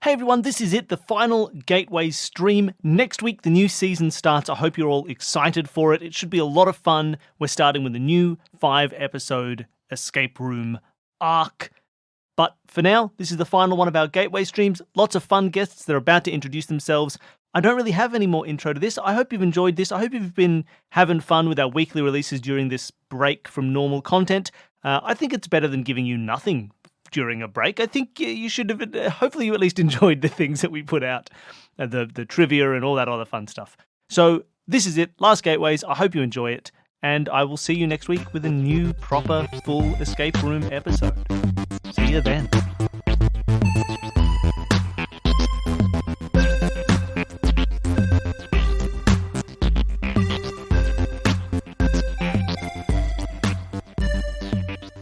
Hey everyone, this is it, the final Gateway stream. Next week, the new season starts. I hope you're all excited for it. It should be a lot of fun. We're starting with a new 5-episode escape room arc. But for now, this is the final one of our Gateway streams. Lots of fun guests that are about to introduce themselves. I don't really have any more intro to this. I hope you've enjoyed this. I hope you've been having fun with our weekly releases during this break from normal content. I think it's better than giving you nothing during a break. I think you should have, hopefully you at least enjoyed the things that we put out, the trivia and all that other fun stuff. So this is it, Last Gateways. I hope you enjoy it, and I will see you next week with a new, proper, full escape room episode. See you then.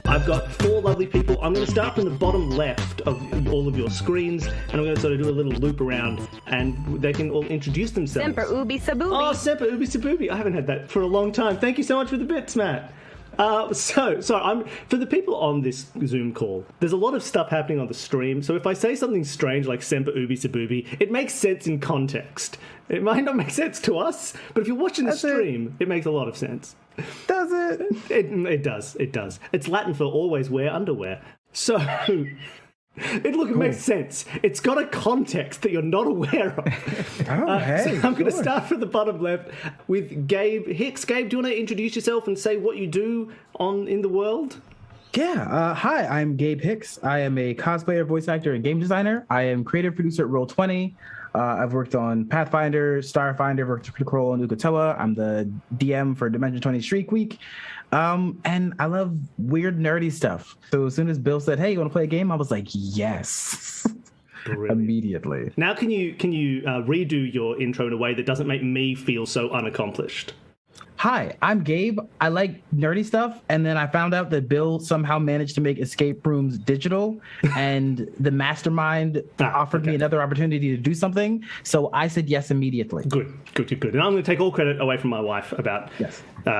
I've got 4 lovely people. I'm going to start from the bottom left of all of your screens, and I'm going to sort of do a little loop around, and they can all introduce themselves. Semper Ubi Sabubi. Oh, Semper Ubi Sabubi. I haven't had that for a long time. Thank you so much for the bits, Matt. So I'm for the people on this Zoom call, there's a lot of stuff happening on the stream, so if I say something strange like Semper Ubi Sabubi, it makes sense in context. It might not make sense to us, but if you're watching the stream, it makes a lot of sense. Does it? It does. It's Latin for always wear underwear. So, it makes sense. It's got a context that you're not aware of. Hey, so I'm going to start from the bottom left with Gabe Hicks. Gabe, do you want to introduce yourself and say what you do in the world? Yeah. Hi, I'm Gabe Hicks. I am a cosplayer, voice actor, and game designer. I am creative producer at Roll20. I've worked on Pathfinder, Starfinder, worked on Critical Role, and Ukatoa. I'm the DM for Dimension 20 Streak Week. And I love weird, nerdy stuff. So as soon as Bill said, hey, you want to play a game? I was like, yes. Immediately. Now can you redo your intro in a way that doesn't make me feel so unaccomplished? Hi, I'm Gabe. I like nerdy stuff, and then I found out that Bill somehow managed to make escape rooms digital, and the mastermind offered me another opportunity to do something, so I said yes immediately. Good. And I'm going to take all credit away from my wife about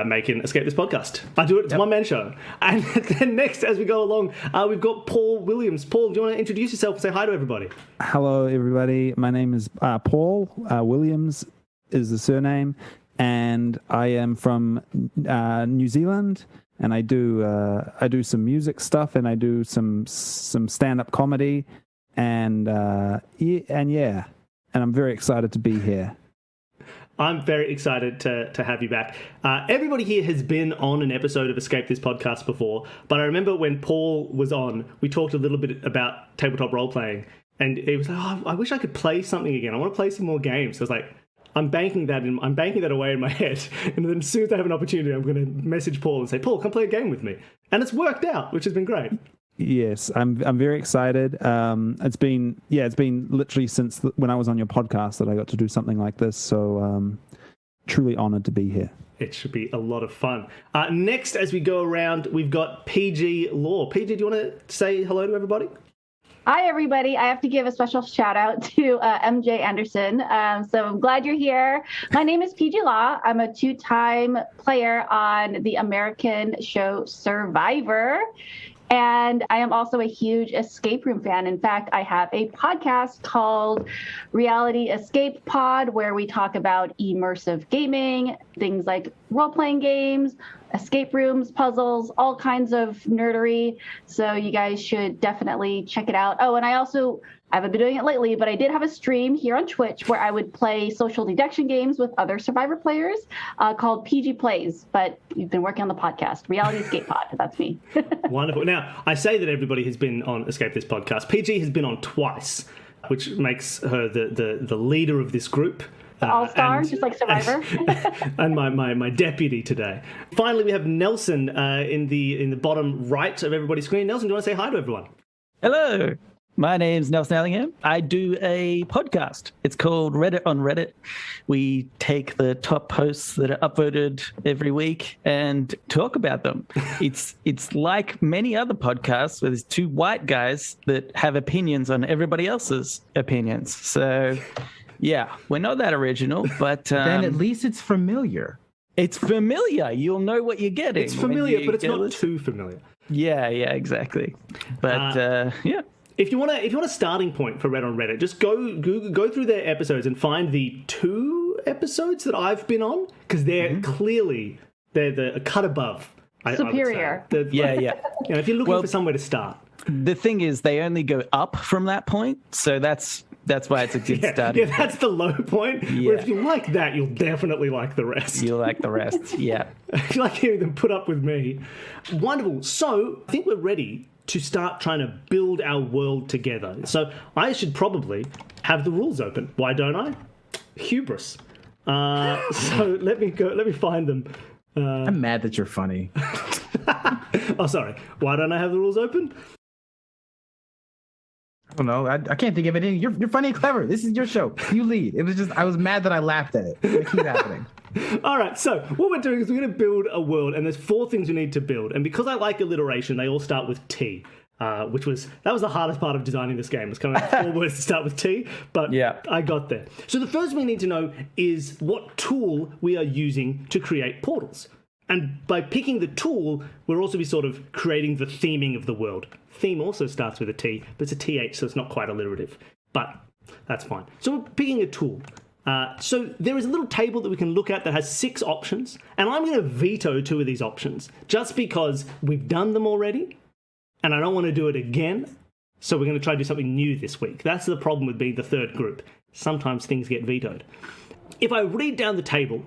making Escape This Podcast. I do it. It's a one-man show. And then next, as we go along, we've got Paul Williams. Paul, do you want to introduce yourself and say hi to everybody? Hello, everybody. My name is Paul. Williams is the surname. And I am from New Zealand, and I do some music stuff, and I do some stand-up comedy, and I'm very excited to be here. I'm very excited to have you back. Everybody here has been on an episode of Escape This Podcast before, but I remember when Paul was on, we talked a little bit about tabletop role-playing, and he was like, oh, I wish I could play something again. I want to play some more games. So I was like, I'm banking that away in my head, and then as soon as I have an opportunity, I'm going to message Paul and say, Paul, come play a game with me. And it's worked out, which has been great. Yes, I'm very excited. It's been literally since when I was on your podcast that I got to do something like this. So truly honored to be here. It should be a lot of fun. Next, as we go around, we've got PG Law. PG, do you want to say hello to everybody? Hi, everybody. I have to give a special shout out to MJ Anderson. So I'm glad you're here. My name is PG Law. I'm a 2-time player on the American show Survivor. And I am also a huge escape room fan. In fact, I have a podcast called Reality Escape Pod, where we talk about immersive gaming, things like role-playing games, escape rooms, puzzles, all kinds of nerdery. So you guys should definitely check it out. Oh, and I haven't been doing it lately, but I did have a stream here on Twitch where I would play social deduction games with other Survivor players called PG Plays. But you've been working on the podcast, Reality Escape Pod. That's me. Wonderful. Now, I say that everybody has been on Escape This Podcast. PG has been on twice, which makes her the leader of this group. All-star, just like Survivor. And my deputy today. Finally, we have Nelson in the bottom right of everybody's screen. Nelson, do you want to say hi to everyone? Hello. My name's Nelson Allingham. I do a podcast. It's called Reddit on Reddit. We take the top posts that are upvoted every week and talk about them. It's like many other podcasts where there's 2 white guys that have opinions on everybody else's opinions. So, yeah, we're not that original, but then at least it's familiar. It's familiar. You'll know what you're getting. It's familiar, but it's not too familiar. Yeah, exactly. But yeah. if you want a starting point for Reddit on Reddit, just go through their episodes and find the 2 episodes that I've been on, because they're clearly a cut above. Superior. I would say. Yeah. You know, if you're looking for somewhere to start. The thing is, they only go up from that point, so that's why it's a good starting. Yeah, that's the low point. Yeah. Where if you like that, you'll definitely like the rest. You'll like the rest, yeah. If you like hearing them put up with me. Wonderful. So I think we're ready to start trying to build our world together. So I should probably have the rules open. Why don't I? Hubris. So let me find them. I'm mad that you're funny. Oh, sorry. Why don't I have the rules open? I don't know. I can't think of it. You're funny and clever. This is your show. You lead. It was just, I was mad that I laughed at it. It keeps happening. All right, so what we're doing is we're going to build a world, and there's 4 things we need to build. And because I like alliteration, they all start with T, that was the hardest part of designing this game, was coming up with 4 words to start with T, but I got there. So the first we need to know is what tool we are using to create portals. And by picking the tool, we'll also be sort of creating the theming of the world. Theme also starts with a T, but it's a TH, so it's not quite alliterative. But that's fine. So we're picking a tool. So there is a little table that we can look at that has 6 options, and I'm going to veto 2 of these options just because we've done them already, and I don't want to do it again. So we're going to try to do something new this week. That's the problem with being the third group. Sometimes things get vetoed. If I read down the table,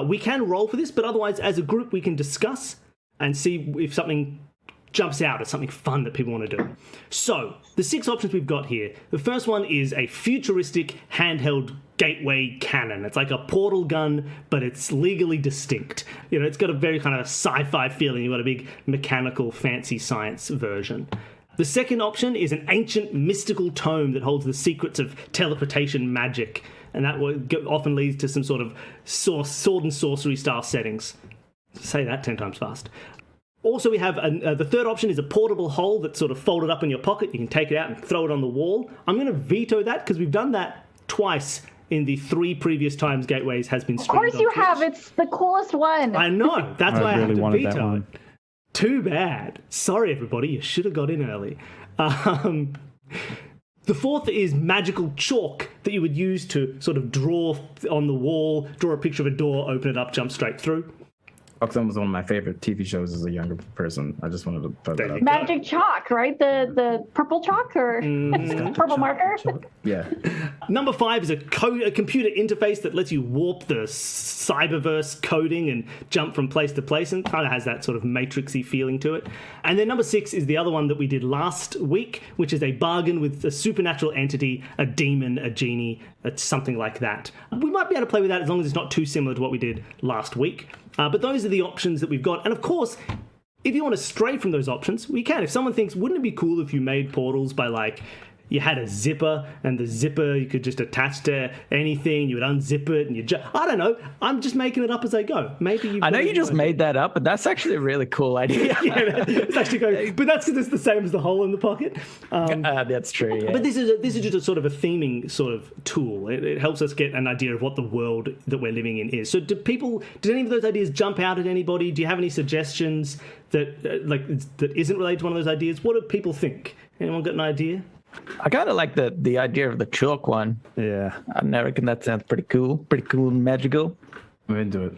we can roll for this, but otherwise, as a group, we can discuss and see if something jumps out as something fun that people want to do. So, the 6 options we've got here. The first one is a futuristic handheld gateway cannon. It's like a portal gun, but it's legally distinct. You know, it's got a very kind of sci-fi feeling. You've got a big mechanical, fancy science version. The second option is an ancient mystical tome that holds the secrets of teleportation magic, and that often leads to some sort of sword and sorcery style settings. Say that 10 times fast. Also, we have the third option is a portable hole that's sort of folded up in your pocket. You can take it out and throw it on the wall. I'm going to veto that because we've done that twice in the 3 previous times Gateways has been streamed. Of course you have. It's the coolest one. I know. That's why I have to veto that one. it. Too bad. Sorry, everybody. You should have got in early. The fourth is magical chalk that you would use to sort of draw on the wall, draw a picture of a door, open it up, jump straight through. Oxen was one of my favorite TV shows as a younger person. I just wanted to throw that out. Magic chalk, right? The purple chalk or purple marker? Yeah. Number 5 is a computer interface that lets you warp the cyberverse coding and jump from place to place, and kind of has that sort of matrixy feeling to it. And then number 6 is the other one that we did last week, which is a bargain with a supernatural entity, a demon, a genie, something like that. We might be able to play with that as long as it's not too similar to what we did last week. But those are the options that we've got. And of course, if you want to stray from those options, we can. If someone thinks, wouldn't it be cool if you made portals by like, you had a zipper, and the zipper you could just attach to anything, you would unzip it, and I don't know. I'm just making it up as I go. Maybe I know you just made that up, but that's actually a really cool idea. Yeah, it's actually going, but that's because it's the same as the hole in the pocket. That's true. Yeah. But this is just a sort of a theming sort of tool. It helps us get an idea of what the world that we're living in is. So did any of those ideas jump out at anybody? Do you have any suggestions that that isn't related to one of those ideas? What do people think? Anyone got an idea? I kind of like the idea of the chalk one. Yeah. I reckon that sounds pretty cool and magical. I'm into it.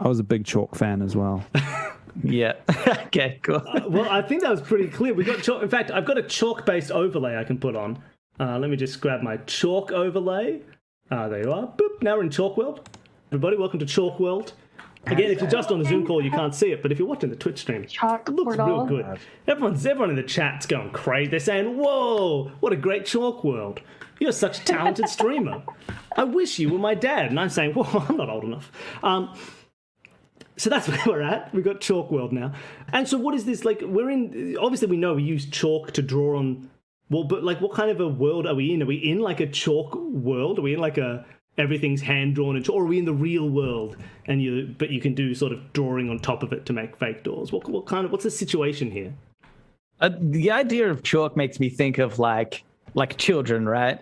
I was a big chalk fan as well. Yeah. Okay, cool. Well, I think that was pretty clear. We got chalk. In fact, I've got a chalk-based overlay I can put on. Let me just grab my chalk overlay. There you are. Boop. Now we're in Chalk World. Everybody, welcome to Chalk World. Again, if you're just on the Zoom call, you can't see it, but if you're watching the Twitch stream, it looks real good. Everyone in the chat's going crazy. They're saying, "Whoa, what a great Chalk World! You're such a talented streamer. I wish you were my dad." And I'm saying, "Whoa, I'm not old enough." So that's where we're at. We've got Chalk World now. And so what is this like? Obviously we know we use chalk to draw on. Well, but like, what kind of a world are we in? Are we in like a chalk world? Are we in like everything's hand drawn, or are we in the real world but you can do sort of drawing on top of it to make fake doors? What's the situation here? The idea of chalk makes me think of like children, right?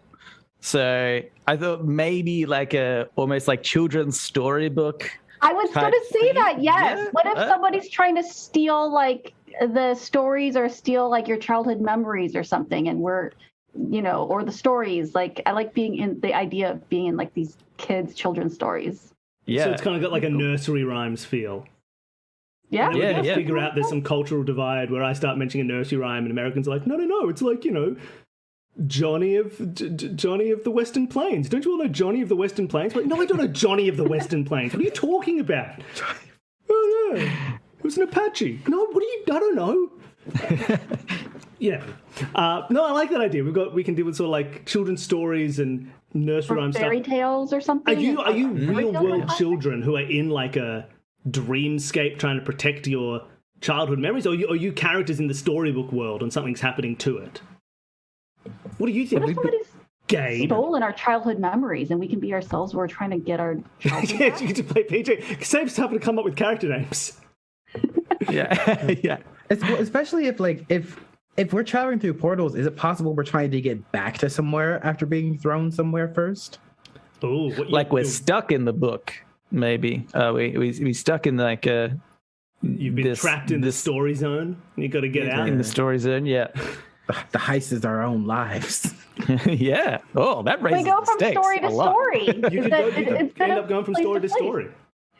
So I thought maybe like almost like children's storybook. I was going to say that, yes. Yeah. What if somebody's trying to steal like the stories are still like your childhood memories or something, and we're, or the stories. Like, I like being in the idea of being in like these children's stories. Yeah. So it's kind of got like a nursery rhymes feel. Yeah. And then we're gonna Yeah. figure out there's some cultural divide where I start mentioning a nursery rhyme and Americans are like, no, it's like, Johnny of the Western Plains. Don't you all know Johnny of the Western Plains? Like, no, I don't know Johnny of the Western Plains. What are you talking about? Oh, no. It was an Apache. No, I don't know. Yeah. No, I like that idea. We can deal with sort of like children's stories and nursery rhyme stuff. Fairy tales or something. Are you real world like that? children who are in like a dreamscape trying to protect your childhood memories, or are you characters in the storybook world and something's happening to it? What do you think? What if somebody's Gabe? stolen our childhood memories and we can be ourselves? We're trying to get our childhood Yeah, back? you get to play PJ. Save's having to come up with character names. Yeah. Yeah. Especially if we're traveling through portals, is it possible we're trying to get back to somewhere after being thrown somewhere first? Oh, Like we're stuck in the book, maybe. We stuck in like you've been trapped in the story zone. You got to get out. in the story zone. Yeah. The heist is our own lives. Yeah. Oh, that raises We go the from stakes story a to lot. story. You could end up going from story to story.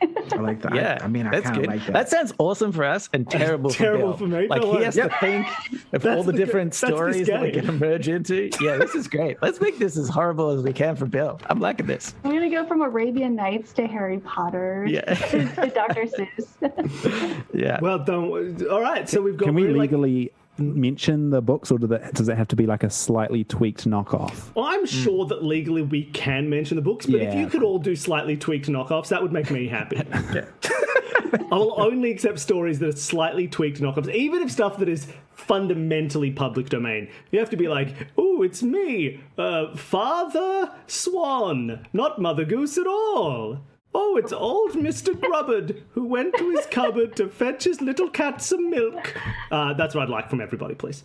I like that. Yeah, I mean, I that's kind of good. like that. That sounds awesome for us and terrible terrible for for Bill. me. Like No he has worries. to think of That's all the the- different that's this stories that we game. can merge into. Yeah, this is great. Let's make this as horrible as we can for Bill. I'm liking this. We're gonna go from Arabian Nights to Harry Potter Yeah. to Dr. Seuss. Yeah. Well, don't. All right, so we've got. Can we really, legally mention the books, or does it have to be like a slightly tweaked knockoff? I'm sure that legally we can mention the books, but if Yeah. you could all do slightly tweaked knockoffs, that would make me happy. I'll only accept stories that are slightly tweaked knockoffs, even if stuff that is fundamentally public domain. You have to be like, "Ooh, it's me, Father Swan, not Mother Goose at all. Oh, it's old Mr. Grubbard who went to his cupboard to fetch his little cat some milk." That's what I'd like from everybody, please.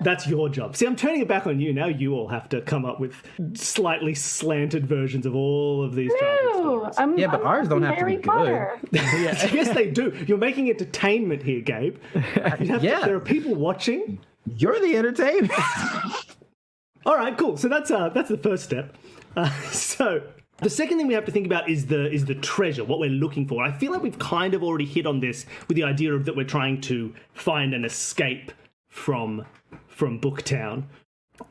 That's your job. See, I'm turning it back on you. Now you all have to come up with slightly slanted versions of all of these childhood stories. Yeah, but ours don't have to be Harry Potter. Yes, they do. You're making entertainment here, Gabe. There are people watching. You're the entertainment. All right, cool. So that's the first step. So the second thing we have to think about is the treasure, what we're looking for. I feel like we've kind of already hit on this with the idea of that we're trying to find an escape from Booktown.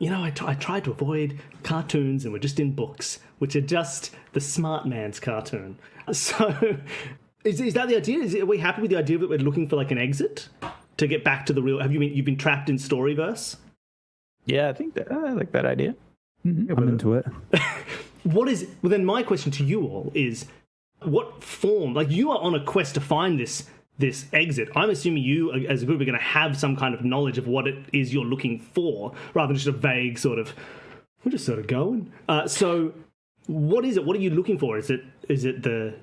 I tried to avoid cartoons, and we're just in books, which are just the smart man's cartoon. So is that the idea? Are we happy with the idea that we're looking for like an exit to get back to the real? You've been trapped in Storyverse? Yeah, I like that idea. I'm into it. Then my question to you all is, what form, like you are on a quest to find this exit. I'm assuming you as a group are going to have some kind of knowledge of what it is you're looking for, rather than just a vague sort of, we're just sort of going. So what is it? What are you looking for? Is it the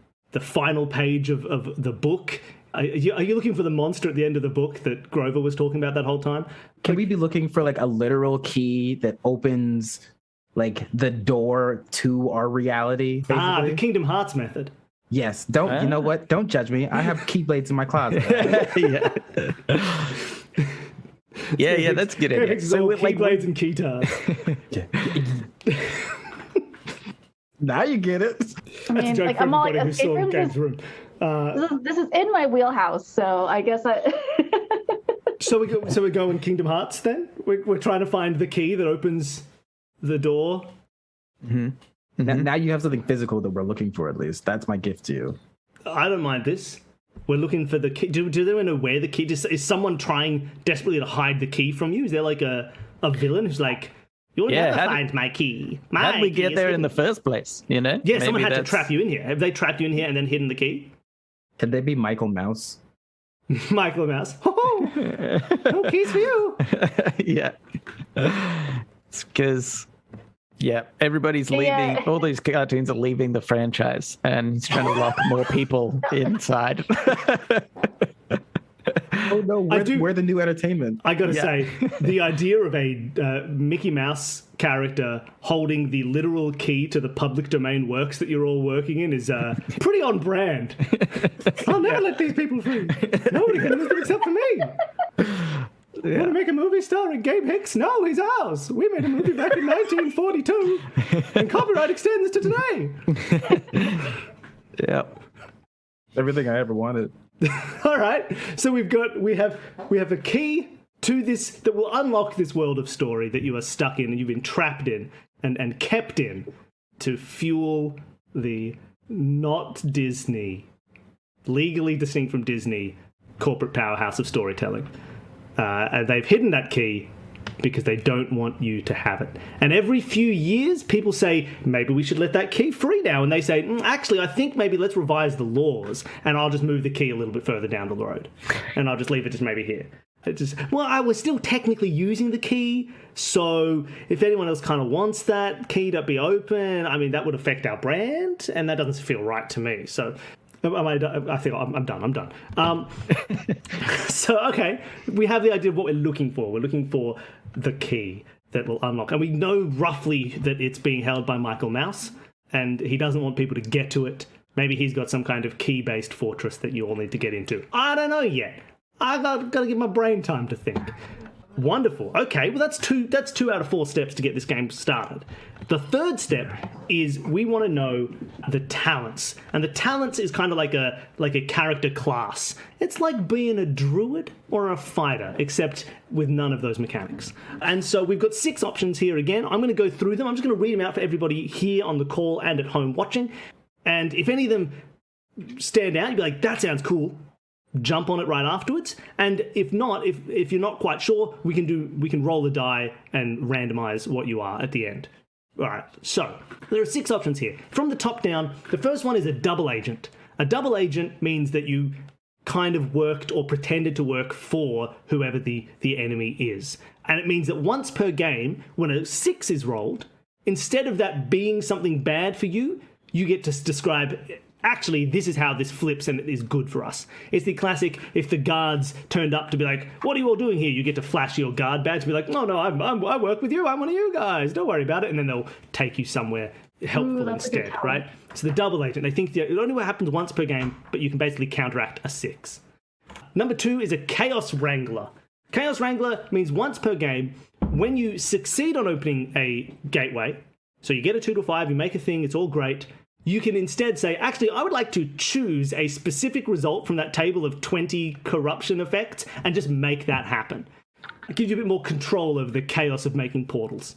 final page of the book? Are you looking for the monster at the end of the book that Grover was talking about that whole time? Can we be looking for like a literal key that opens like the door to our reality? Basically? The Kingdom Hearts method. Yes. You know what? Don't judge me. I have keyblades in my closet. Yeah, that's a good idea. So we're keyblades and keytars. Now you get it. I That's a mean, joke like for I'm all everybody like, who saw escape Gabe's rooms room. this is in my wheelhouse, so I guess I. So we go in Kingdom Hearts then? We're trying to find the key that opens the door. Now you have something physical that we're looking for, at least. That's my gift to you. I don't mind this. We're looking for the key. Do they know where the key is? Is someone trying desperately to hide the key from you? Is there like a villain who's like, you'll never find my key. How did we get there in the first place? Yeah, Maybe someone had to trap you in here. Have they trapped you in here and then hidden the key? Can they be Michael Mouse? Michael Mouse. No keys for you. Yeah. It's because, everybody's leaving. Yeah. All these cartoons are leaving the franchise, and he's trying to lock more people inside. Oh no, we're the new entertainment. I gotta say, the idea of a Mickey Mouse character holding the literal key to the public domain works that you're all working in is pretty on brand. I'll never let these people free. Nobody can do this except for me. Want to make a movie starring Gabe Hicks? No, he's ours. We made a movie back in 1942, and copyright extends to today. Yep. Everything I ever wanted. All right. So we have a key to this that will unlock this world of story that you are stuck in and you've been trapped in and kept in to fuel the not Disney, legally distinct from Disney, corporate powerhouse of storytelling. And they've hidden that key because they don't want you to have it. And every few years, people say, maybe we should let that key free now. And they say, actually, I think maybe let's revise the laws and I'll just move the key a little bit further down the road. And I'll just leave it just maybe here. I was still technically using the key, so if anyone else kind of wants that key to be open, I mean, that would affect our brand, and that doesn't feel right to me. So I think I'm done. So, okay, we have the idea of what we're looking for. We're looking for the key that will unlock, and we know roughly that it's being held by Michael Mouse, and he doesn't want people to get to it. Maybe he's got some kind of key-based fortress that you all need to get into. I don't know yet. I've got to give my brain time to think. Wonderful. Okay, well that's two out of 4 steps to get this game started. The third step is we want to know the talents, and the talents is kind of like a character class. It's like being a druid or a fighter, except with none of those mechanics. And so we've got 6 options here again. I'm going to go through them. I'm just going to read them out for everybody here on the call and at home watching. And if any of them stand out, you'd be like, that sounds cool. Jump on it right afterwards, and if not, if you're not quite sure, we can roll the die and randomize what you are at the end. All right, so there are 6 options here. From the top down, the first one is a double agent. A double agent means that you kind of worked or pretended to work for whoever the enemy is. And it means that once per game, when a 6 is rolled, instead of that being something bad for you, you get to describe, actually, this is how this flips and it is good for us. It's the classic, if the guards turned up to be like, what are you all doing here? You get to flash your guard badge and be like, no, I work with you. I'm one of you guys. Don't worry about it. And then they'll take you somewhere helpful instead, right? So the double agent, they think it only happens once per game, but you can basically counteract a 6. Number 2 is a Chaos Wrangler. Chaos Wrangler means once per game, when you succeed on opening a gateway, so you get a 2 to 5, you make a thing, it's all great, you can instead say, actually, I would like to choose a specific result from that table of 20 corruption effects and just make that happen. It gives you a bit more control over the chaos of making portals.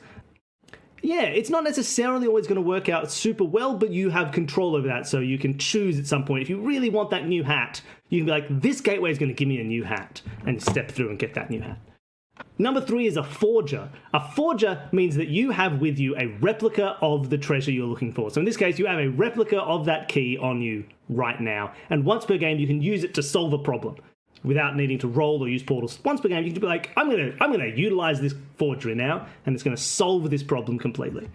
Yeah, it's not necessarily always going to work out super well, but you have control over that, so you can choose at some point. If you really want that new hat, you can be like, this gateway is going to give me a new hat, and step through and get that new hat. Number 3 is a forger. A forger means that you have with you a replica of the treasure you're looking for. So in this case, you have a replica of that key on you right now. And once per game, you can use it to solve a problem without needing to roll or use portals. Once per game, you can be like, I'm gonna utilize this forgery now, and it's going to solve this problem completely.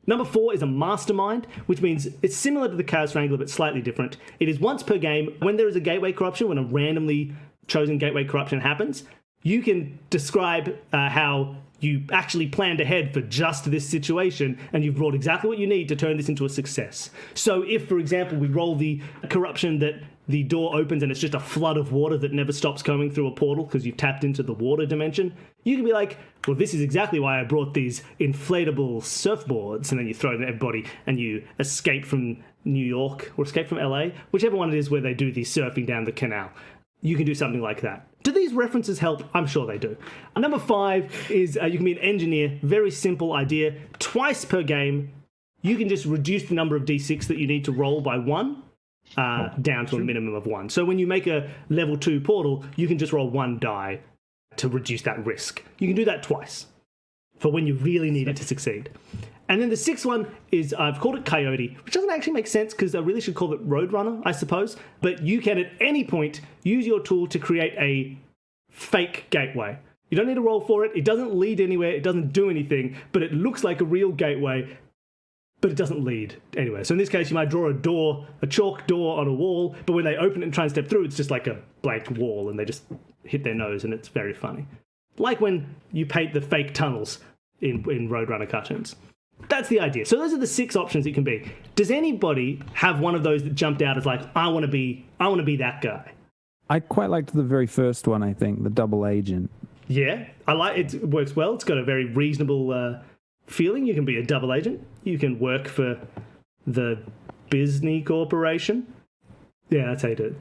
Number 4 is a mastermind, which means it's similar to the Chaos Wrangler, but slightly different. It is once per game, when there is a gateway corruption, when a randomly chosen gateway corruption happens, you can describe how you actually planned ahead for just this situation, and you've rolled exactly what you need to turn this into a success. So if, for example, we roll the corruption that the door opens and it's just a flood of water that never stops coming through a portal because you've tapped into the water dimension, you can be like, well, this is exactly why I brought these inflatable surfboards, and then you throw them at everybody and you escape from New York or escape from LA, whichever one it is where they do the surfing down the canal. You can do something like that. Do these references help? I'm sure they do. Number 5 is you can be an engineer. Very simple idea. Twice per game, you can just reduce the number of d6 that you need to roll by 1 down to a minimum of 1. So when you make a level 2 portal, you can just roll 1 die to reduce that risk. You can do that twice for when you really need it to succeed. And then the 6th one is, I've called it Coyote, which doesn't actually make sense because I really should call it Roadrunner, I suppose. But you can, at any point, use your tool to create a fake gateway. You don't need to roll for it. It doesn't lead anywhere. It doesn't do anything. But it looks like a real gateway, but it doesn't lead anywhere. So in this case, you might draw a chalk door on a wall, but when they open it and try and step through, it's just like a blank wall, and they just hit their nose, and it's very funny. Like when you paint the fake tunnels in Roadrunner cartoons. That's the idea. So those are the 6 options it can be. Does anybody have one of those that jumped out as like, I want to be that guy? I quite liked the very first one, I think, the double agent. Yeah, I like it. It works well. It's got a very reasonable feeling. You can be a double agent. You can work for the Disney Corporation. Yeah, that's how you do it.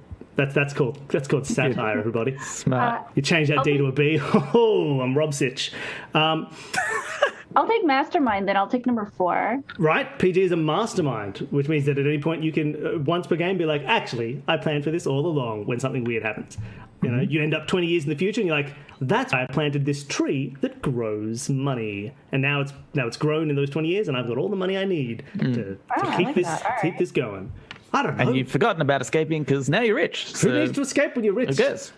That's called satire, everybody. Smart. You change that D to a B. Oh, I'm Rob Sitch. I'll take mastermind, then I'll take number 4. Right, PG is a mastermind, which means that at any point you can, once per game, be like, actually, I planned for this all along when something weird happens. You know, you end up 20 years in the future and you're like, that's why I planted this tree that grows money. And now it's grown in those 20 years and I've got all the money I need to keep this going. I don't know. And you've forgotten about escaping because now you're rich. Who needs to escape when you're rich? Who cares?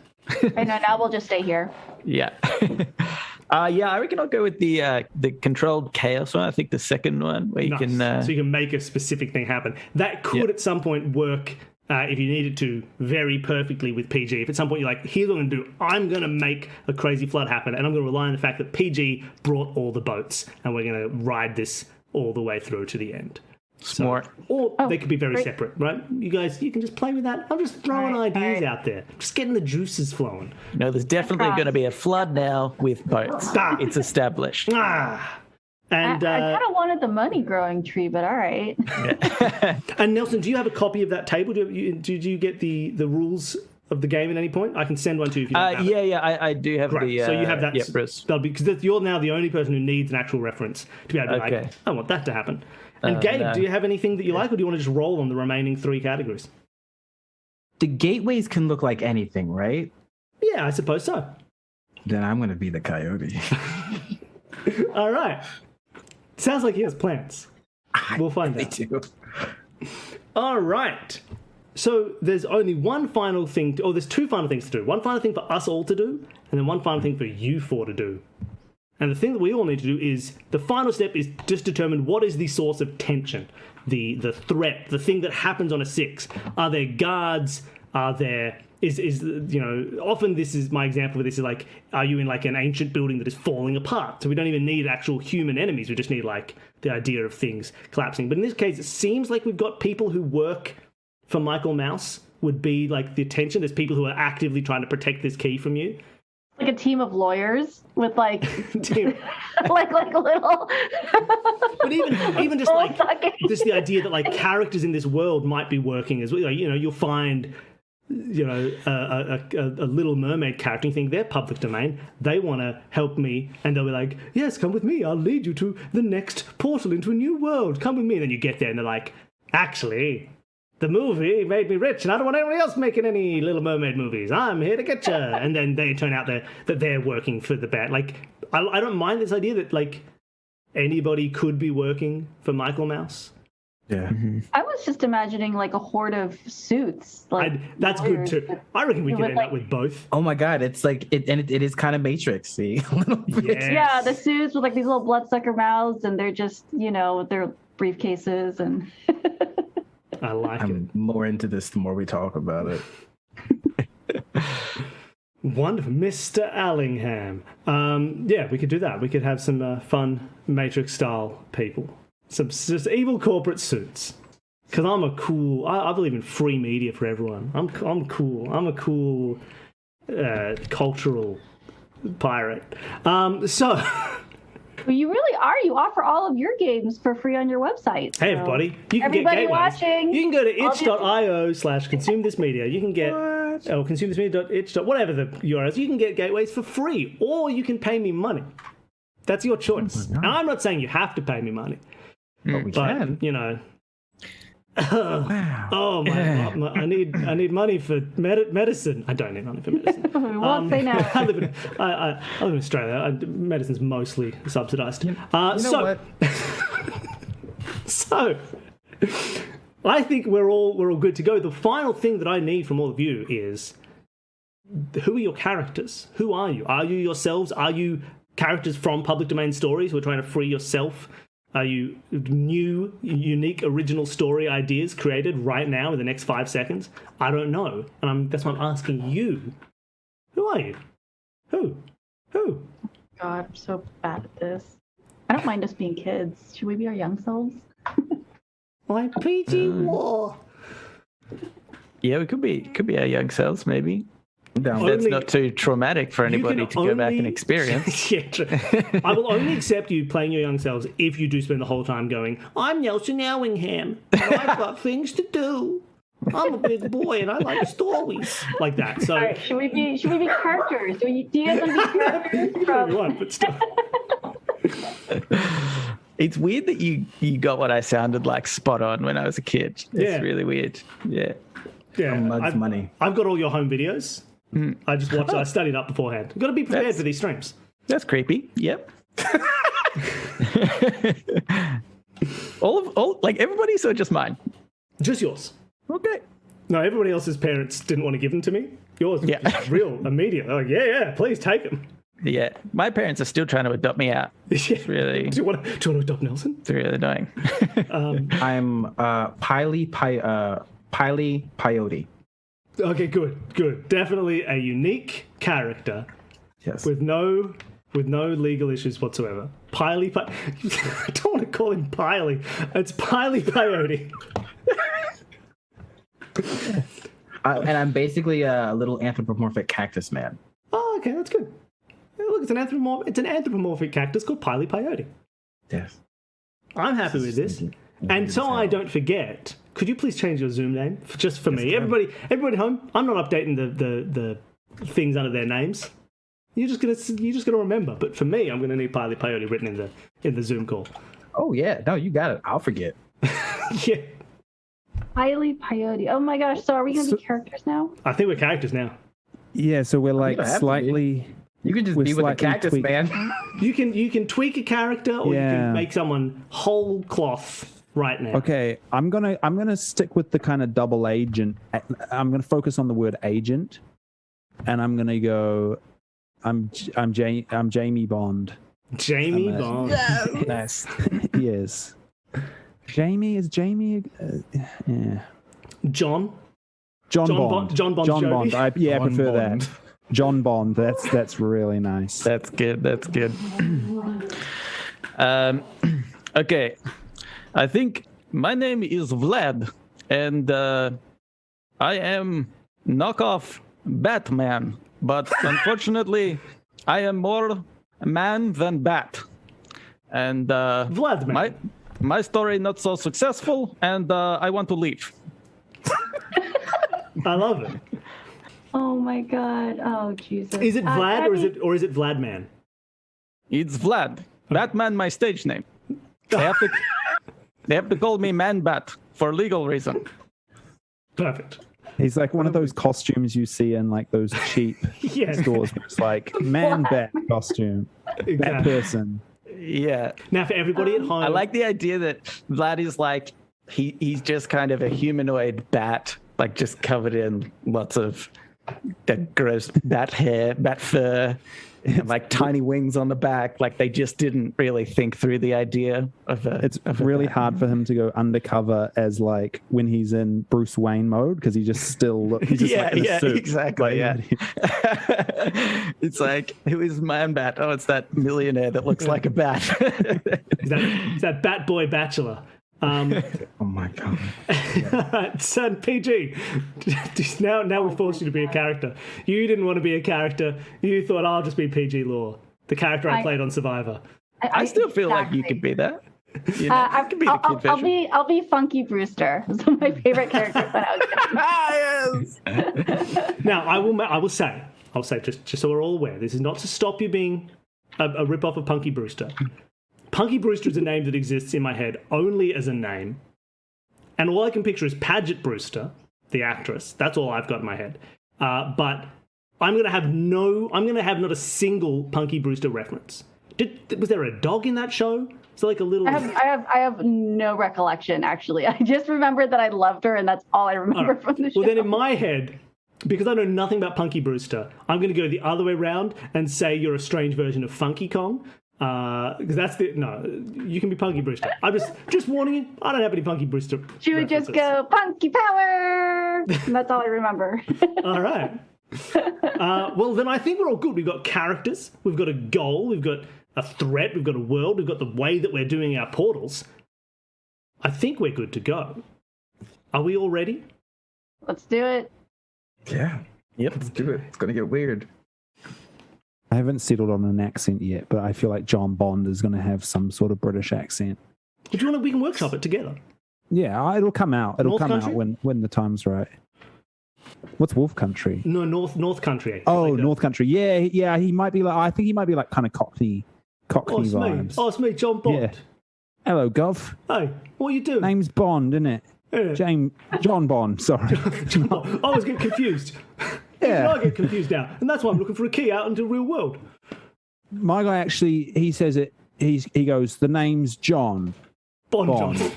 I know, now we'll just stay here. Yeah. I reckon I'll go with the controlled chaos one. I think the second one where you Nice. can... So you can make a specific thing happen. That could at some point work if you needed to very perfectly with PG. If at some point you're like, here's what I'm going to do. I'm going to make a crazy flood happen and I'm going to rely on the fact that PG brought all the boats and we're going to ride this all the way through to the end. Smart. Or they could be very great. separate, right? You guys, you can just play with that. I'm just throwing ideas out there. Just getting the juices flowing. You know, there's definitely going to be a flood now with boats. It's established. And I kind of wanted the money growing tree, but all right. and Nelson, do you have a copy of that table? Did you get the rules of the game at any point? I can send one to you if you don't have it. Yeah, I do have Right. the... So you have that. Yeah, Bruce. Because you're now the only person who needs an actual reference to be able to be like, I want that to happen. And Gabe, no. do you have anything that you like, or do you want to just roll on the remaining 3 categories? The gateways can look like anything, right? Yeah, I suppose so. Then I'm going to be the coyote. All right. Sounds like he has plans. We'll find out. do. All right. So there's only one final thing, there's 2 final things to do. One final thing for us all to do, and then one final thing for you 4 to do. And the thing that we all need to do is, the final step is just determine what is the source of tension, the threat, the thing that happens on a 6. Are there guards? Are there... often this is my example for this is like, are you in like an ancient building that is falling apart? So we don't even need actual human enemies. We just need like the idea of things collapsing. But in this case, it seems like we've got people who work for Michael Mouse would be like the attention. There's people who are actively trying to protect this key from you. Like a team of lawyers with like like little But even just like just the idea that like characters in this world might be working as well. Like, you'll find a Little Mermaid character, you think they're public domain, they want to help me, and they'll be like, yes, come with me, I'll lead you to the next portal into a new world, come with me. And then you get there and they're like, actually, the movie made me rich and I don't want anyone else making any Little Mermaid movies, I'm here to get you. And then they turn out that they're working for the band. Like, I don't mind this idea that like anybody could be working for Michael Mouse. Yeah. I was just imagining like a horde of suits. Like That's good too. I reckon we could would, end up with both. Oh my God, it's like it is kind of Matrix. See, a little bit. Yes. Yeah, the suits with like these little bloodsucker mouths, and they're just their briefcases and. I like it. I'm more into this the more we talk about it. Wonderful, Mr. Allingham. Yeah, we could do that. We could have some fun Matrix-style people, some just evil corporate suits. Because I'm a cool. I believe in free media for everyone. I'm cool. I'm a cool cultural pirate. So. Well, you really are. You offer all of your games for free on your website. Hey, so. everybody. You can Everybody get gateways. watching. You can go to itch.io/consume this media. You can get consumethismedia.itch. Whatever the URL is. You can get gateways for free, or you can pay me money. That's your choice. And I'm not saying you have to pay me money, But we but can. Wow. Oh my! I need money for medicine. I don't need money for medicine. We won't say no. I live in Australia. Medicine's mostly subsidised. You know what? So, I think we're all good to go. The final thing that I need from all of you is, who are your characters? Who are you? Are you yourselves? Are you characters from public domain stories who are trying to free yourself? Are you new, unique, original story ideas created right now in the next 5 seconds? I don't know. And that's why I'm asking you. Who are you? Who? God, I'm so bad at this. I don't mind us being kids. Should we be our young selves? Like PG War. Yeah, we could be our young selves, maybe. I'm down. That's Only- not too traumatic for anybody to go back and only- experience. Yeah, true. I will only accept you playing your young selves if you do spend the whole time going, I'm Nelson Ellingham, and I've got things to do. I'm a big boy and I like stories. Like that. So All right, should we be characters? Do you guys want to be characters whatever you from? want, but still. It's weird that you got what I sounded like spot on when I was a kid. It's Yeah. really weird. Yeah. Yeah, Mud's money. I've got all your home videos. I just watched. I studied up beforehand. You've got to be prepared for these streams. That's creepy. Yep. all like everybody's or just mine? Just yours. Okay. No, everybody else's parents didn't want to give them to me. Yours, was Yeah. just real, immediate. They're like, yeah, please take them. Yeah. My parents are still trying to adopt me out. It's really, Do you want to adopt Nelson? it's really annoying. I'm Piley Peyote. Okay, good. Definitely a unique character Yes. with no legal issues whatsoever. I don't want to call him Piley. It's Piley Peyote. And I'm basically a little anthropomorphic cactus man. Oh, okay, that's good. Yeah, look, it's an anthropomorphic cactus called Piley Peyote. Yes. I'm happy with this. And so I don't forget, could you please change your Zoom name just for me? Everybody at home, I'm not updating the things under their names. You're just gonna remember. But for me, I'm gonna need Piley Peyote written in the Zoom call. Oh yeah, no, you got it. I'll forget. Yeah, Piley Peyote. Oh my gosh! So are we gonna be characters now? I think we're characters now. Yeah, so we're like don't have to be. slightly. You can just We're be with a slightly cactus tweaked. man. You can tweak a character, or you Yeah. can make someone whole cloth right now. Okay, I'm gonna stick with the kind of double agent. I'm gonna focus on the word agent, and I'm gonna go. I'm Jamie Bond. Jamie I'm a- Bond. Nice. Yes. Jamie is Jamie. Yeah. John. John John Bond. Bond- John Bon John Jovi. Bond. I John prefer Bond. that. John Bond. That's really nice. That's good. That's good. Okay. I think my name is Vlad, and I am knockoff Batman. But unfortunately, I am more man than bat. And Vladimir. my story not so successful, and I want to leave. I love it. Oh my god! Oh Jesus! Is it Vlad Abby- or is it Vladman? It's Vlad. Batman, my stage name. They have to call me Man Bat for legal reason. Perfect. He's like one of those costumes you see in like those cheap Yeah. stores. Where it's like man bat costume, bat Exactly. person. Yeah. Now for everybody at home, I like the idea that Vlad is like he's just kind of a humanoid bat, like just covered in lots of that gross bat hair, bat fur, and like tiny wings on the back. Like they just didn't really think through the idea of a. It's of a really bat. hard for him to go undercover as like when he's in Bruce Wayne mode because he just still he's just like in a suit. Exactly. Like, Yeah. It's like, who is Man Bat? Oh, it's that millionaire that looks like a bat. is that Bat Boy Bachelor. Oh my god. Son, PG. Now we forced you to be a character. You didn't want to be a character. You thought I'll just be PG Law, the character I played on Survivor. I still feel like you could be that. You know, I you could be the kid version. I'll be Funky Brewster. It's one of my favorite characters when I was young. Yes. Now I'll say just so we're all aware, this is not to stop you being a rip-off of Punky Brewster. Punky Brewster is a name that exists in my head only as a name. And all I can picture is Paget Brewster, the actress. That's all I've got in my head. But I'm going to have not a single Punky Brewster reference. Was there a dog in that show? Is there like a little... I have no recollection actually. I just remembered that I loved her, and that's all I remember from the show. Well, then in my head, because I know nothing about Punky Brewster, I'm going to go the other way around and say you're a strange version of Funky Kong. Because you can be Punky Brewster. I'm just warning you, I don't have any Punky Brewster. She would just references. go Punky Power. And that's all I remember. All right. Well, then I think we're all good. We've got characters, we've got a goal, we've got a threat, we've got a world, we've got the way that we're doing our portals. I think we're good to go. Are we all ready? Let's do it. Yeah. Yep. Let's do it. It's gonna get weird. I haven't settled on an accent yet, but I feel like John Bond is going to have some sort of British accent. Would you want to? We can workshop it together. Yeah, it'll come out. It'll North come Country? out when the time's right. What's Wolf Country? No, North Country. Oh, like that. North Country. Yeah. He might be like. I think he might be like kind of Cockney Oh, it's me. vibes. Oh, it's me, John Bond. Yeah. Hello, Gov. Hey, what are you doing? Name's Bond, isn't it? Yeah. John Bond. Sorry. I always get confused. Yeah. I get confused now, and that's why I'm looking for a key out into the real world. My guy actually, he says it. He goes. The name's John. Bond. Bond.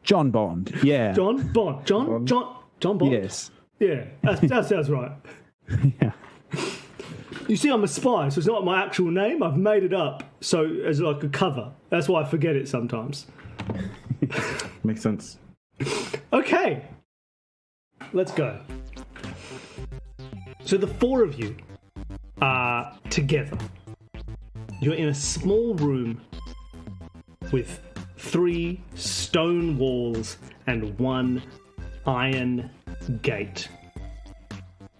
John Bond. Yeah. John Bond. John Bond. Yes. Yeah, that sounds right. Yeah. You see, I'm a spy, so it's not my actual name. I've made it up so as like a cover. That's why I forget it sometimes. Makes sense. Okay, let's go. So the four of you are together. You're in a small room with 3 stone walls and 1 iron gate.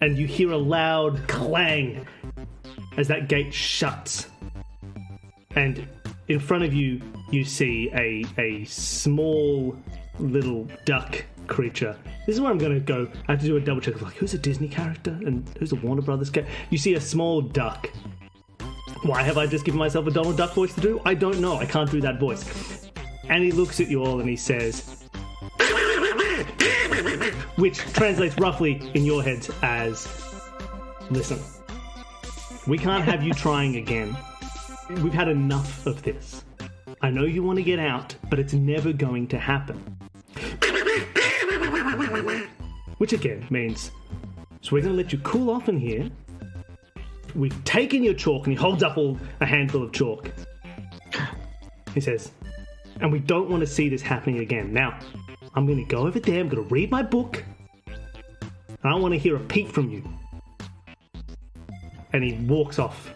And you hear a loud clang as that gate shuts. And in front of you, you see a small little duck creature. This is where I'm going to go. I have to do a double check of like, who's a Disney character and who's a Warner Brothers character? You see a small duck. Why have I just given myself a Donald Duck voice to do? I don't know. I can't do that voice. And he looks at you all and he says, which translates roughly in your heads as, listen, we can't have you trying again. We've had enough of this. I know you want to get out, but it's never going to happen. Which again means, so we're going to let you cool off in here. We've taken your chalk, and he holds up a handful of chalk. He says, and we don't want to see this happening again. Now, I'm going to go over there, I'm going to read my book, and I don't want to hear a peep from you. And he walks off,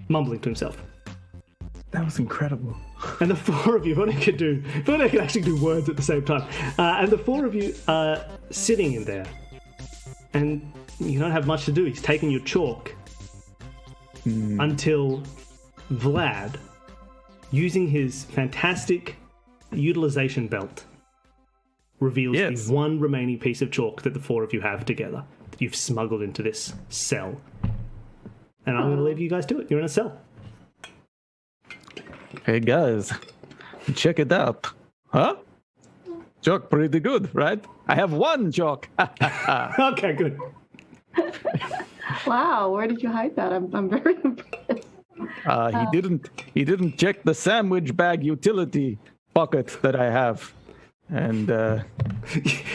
mumbling to himself. That was incredible. And the four of you, if only could actually do words at the same time. And the four of you are sitting in there. And you don't have much to do. He's taking your chalk. Until Vlad, using his fantastic utilization belt, reveals the one remaining piece of chalk that the four of you have together, that you've smuggled into this cell. And I'm going to leave you guys to it. You're in a cell. Hey guys, check it out. Huh? Joke pretty good, right? I have 1 joke. Okay, good. Wow, where did you hide that? I'm very impressed. He didn't check the sandwich bag utility pocket that I have. And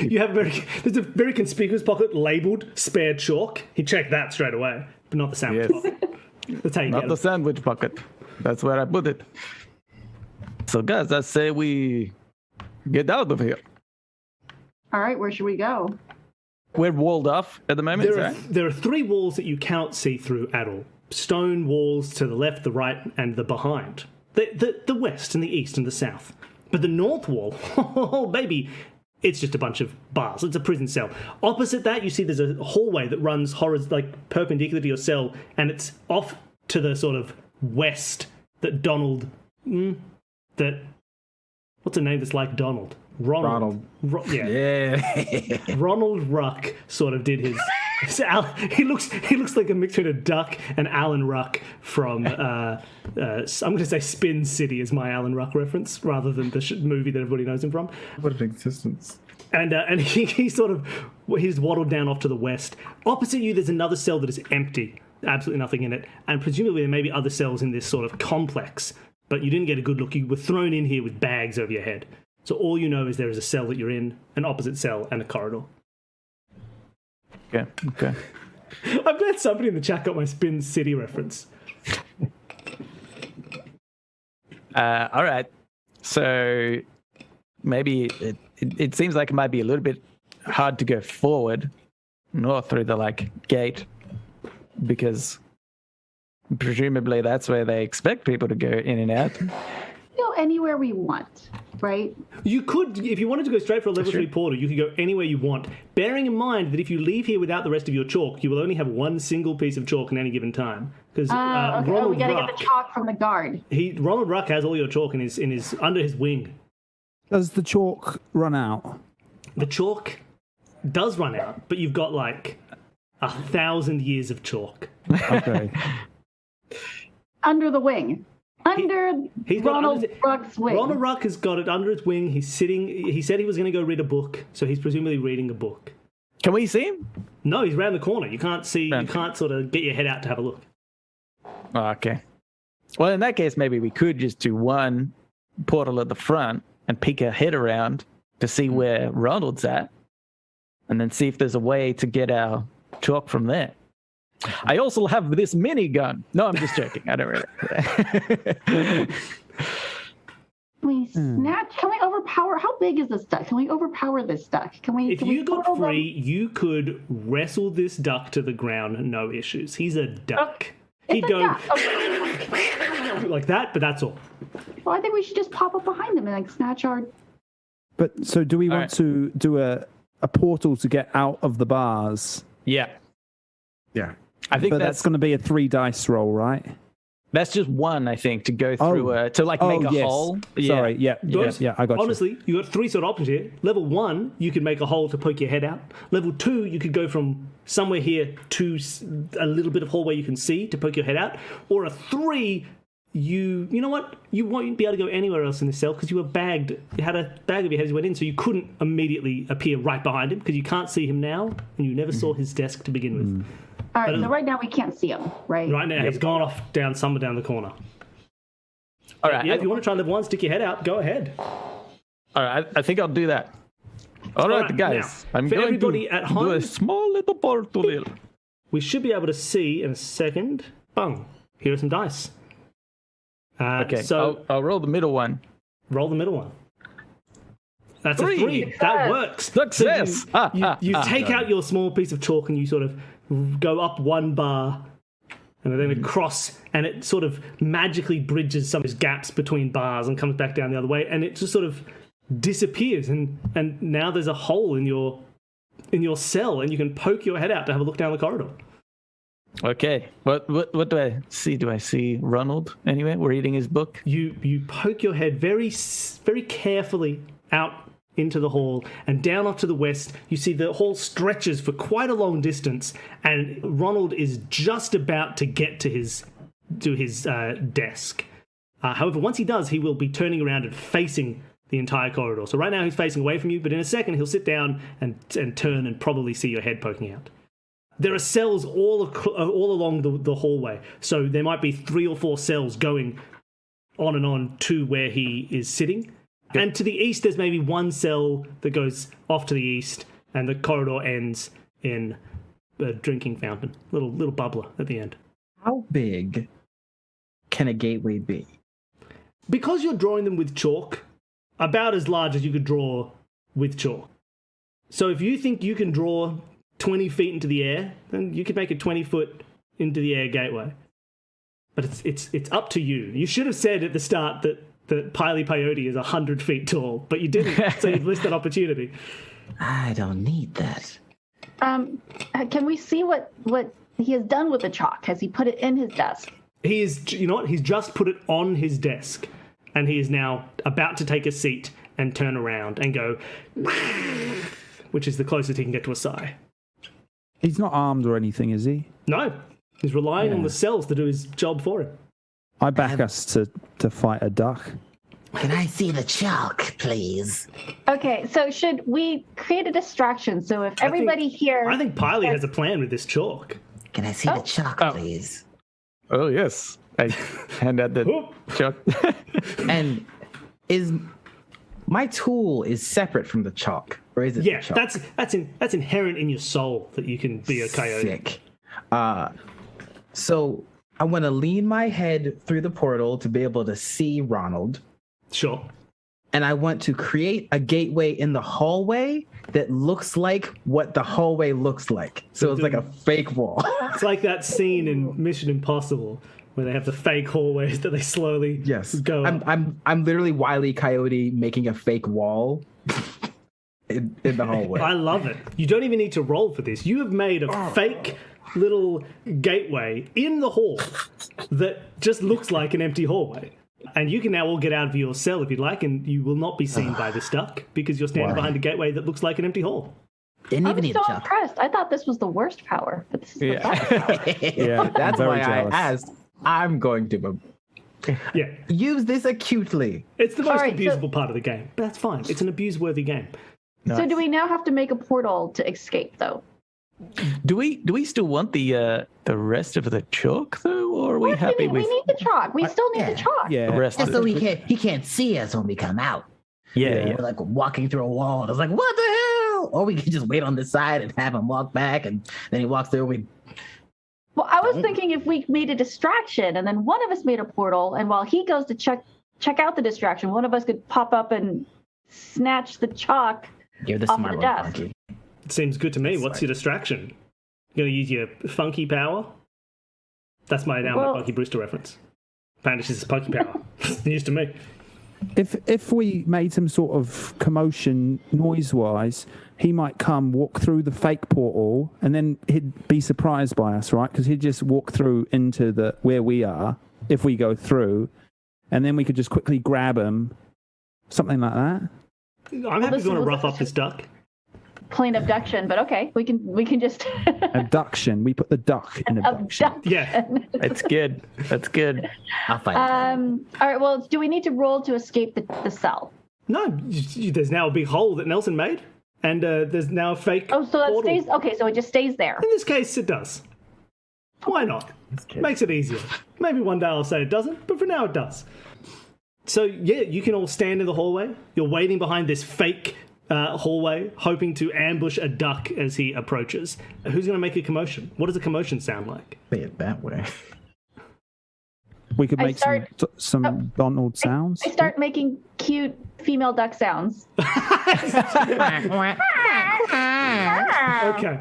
You have there's a very conspicuous pocket labeled spare chalk. He checked that straight away, but not the sandwich Yes. pocket. That's how you not get the it. sandwich pocket. That's where I put it. So guys, I say we get out of here. All right, where should we go? We're walled off at the moment, right? There are 3 walls that you cannot see through at all. Stone walls to the left, the right, and the behind. The west and the east and the south. But the north wall, oh baby, it's just a bunch of bars. It's a prison cell. Opposite that, you see there's a hallway that runs perpendicular to your cell, and it's off to the sort of west that what's a name that's like Donald? Ronald. Yeah. Ronald Ruck sort of did his. He looks like a mix between a duck and Alan Ruck from. I'm going to say Spin City is my Alan Ruck reference rather than the movie that everybody knows him from. What an existence. And he's waddled down off to the west. Opposite you, there's another cell that is empty, absolutely nothing in it, and presumably there may be other cells in this sort of complex. But you didn't get a good look. You were thrown in here with bags over your head. So all you know is there is a cell that you're in, an opposite cell, and a corridor. Okay. I'm glad somebody in the chat got my Spin City reference. All right. So maybe it seems like it might be a little bit hard to go forward, north through the gate, because presumably that's where they expect people to go in and out. Go anywhere we want. right? You could, if you wanted to go straight for a level 3 portal, you could go anywhere you want, bearing in mind that if you leave here without the rest of your chalk, you will only have one single piece of chalk in any given time. Because Okay. Ronald we gotta Ruck, get the chalk from the guard. Ronald Ruck has all your chalk in his under his wing. Does the chalk run out? The chalk does run out, but you've got like 1,000 years of chalk. Okay. Under the wing. He's got Ronald under- Ruck's wing. Ronald Ruck has got it under his wing. He's sitting. He said he was going to go read a book, so he's presumably reading a book. Can we see him? No, he's around the corner. You can't see. Right. You can't sort of get your head out to have a look. Oh, okay. Well, in that case, maybe we could just do one portal at the front and peek our head around to see where Ronald's at, and then see if there's a way to get our chalk from there. I also have this minigun. No, I'm just joking. I don't really. Can we overpower? How big is this duck? Can we overpower this duck? If you got portal them? free, you could wrestle this duck to the ground, no issues. He's a duck. He'd It's a go duck. Okay. like that, but that's all. Well, I think we should just pop up behind them and like snatch our. But so do we want right. to do a portal to get out of the bars? Yeah. Yeah. I think But that's going to be a 3 dice roll, right? that's just one. I think to go through to like make a yes. hole. Sorry, yeah, I got Honestly, you got 3 sort of options here. Level 1, you could make a hole to poke your head out. Level 2, you could go from somewhere here to a little bit of hallway you can see to poke your head out. Or a 3, you know what? You won't be able to go anywhere else in this cell because you were bagged. You had a bag of your head as you went in, so you couldn't immediately appear right behind him because you can't see him now, and you never saw his desk to begin with. All right, so right now we can't see him, right? Right now, he's gone off somewhere down the corner. All right. Yeah, if you want to try level 1, stick your head out, go ahead. All right. I think I'll do that. All right, right, guys. now, I'm for going everybody to at do home- a small little portal. We should be able to see in a second. Bung. Here are some dice. Okay. So I'll roll the middle one. roll the middle one. That's 3. a 3. That works. Success. So you take out your small piece of chalk and you sort of go up 1 bar and then across, and it sort of magically bridges some of those gaps between bars and comes back down the other way, and it just sort of disappears, and now there's a hole in your cell, and you can poke your head out to have a look down the corridor. Okay. What do I see? Do I see Ronald anyway? We're reading his book. You poke your head very carefully out into the hall, and down off to the west you see the hall stretches for quite a long distance, and Ronald is just about to get to his desk. However, once he does, he will be turning around and facing the entire corridor. So right now he's facing away from you, but in a second he'll sit down and turn and probably see your head poking out. There are cells all along the hallway, so there might be 3 or 4 cells going on and on to where he is sitting. Yep. And to the east, there's maybe 1 cell that goes off to the east, and the corridor ends in a drinking fountain, little bubbler at the end. How big can a gateway be? Because you're drawing them with chalk, about as large as you could draw with chalk. So if you think you can draw 20 feet into the air, then you could make a 20-foot into the air gateway. But it's up to you. You should have said at the start that Pile Peyote is 100 feet tall, but you didn't, so you've missed that opportunity. I don't need that. Can we see what he has done with the chalk? Has he put it in his desk? He is, you know what? He's just put it on his desk, and he is now about to take a seat and turn around and go, which is the closest he can get to a sigh. He's not armed or anything, is he? No, he's relying on the cells to do his job for him. I back us to fight a duck. Can I see the chalk, please? Okay, so should we create a distraction? So if everybody here, I think Piley has a plan with this chalk. Can I see the chalk, please? Oh yes. I hand out the chalk. And is my tool is separate from the chalk, or is it? Yeah, the chalk? that's inherent in your soul that you can be a coyote. Sick. So I want to lean my head through the portal to be able to see Ronald. Sure. And I want to create a gateway in the hallway that looks like what the hallway looks like. So it's like a fake wall. It's like that scene in Mission Impossible where they have the fake hallways that they slowly go up. I'm literally Wile E. Coyote making a fake wall in the hallway. I love it. You don't even need to roll for this. You have made a fake little gateway in the hall that just looks like an empty hallway. And you can now all get out of your cell if you'd like, and you will not be seen by this duck because you're standing behind a gateway that looks like an empty hall. Didn't I even was need so a chuck. impressed. I thought this was the worst power, but this is the best. Yeah, That's very why jealous. I asked. I'm going to Yeah. use this acutely. It's the most All right, abusable part of the game. But that's fine. It's an abuse-worthy game. So do we now have to make a portal to escape, though? Do we still want the rest of the chalk though, or are we What do you happy mean? with We need the chalk. We still need yeah. the chalk. the Yeah, rest Just of so it? he can't see us when we come out. Yeah. We're like walking through a wall. And it's like, what the hell? Or we can just wait on this side and have him walk back, and then he walks through. Well, I was thinking if we made a distraction and then one of us made a portal, and while he goes to check out the distraction, one of us could pop up and snatch the chalk. You're the Off smart the one, desk. Funky. It seems good to me. What's your distraction? You gonna use your funky power? That's my Punky Brewster reference. Pandish is punky power. News to me. If we made some sort of commotion noise-wise, he might come walk through the fake portal, and then he'd be surprised by us, right? Because he'd just walk through into the where we are if we go through, and then we could just quickly grab him, something like that. I'm happy if you want to rough up this duck. Plain abduction, but okay, we can just Abduction. We put the duck in abduction. abduct. Yeah. That's good. That's good. I'll fight. All right. Well, do we need to roll to escape the cell? No, there's now a big hole that Nelson made, and there's now a fake Oh, so that portal. stays. Okay, so it just stays there. In this case, it does. Why not? Makes it easier. Maybe one day I'll say it doesn't, but for now it does. So, yeah, you can all stand in the hallway. You're waiting behind this fake hallway, hoping to ambush a duck as he approaches. Who's going to make a commotion? What does a commotion sound like? Say it that way. We could I make start- some Donald sounds. I start making cute female duck sounds. Okay.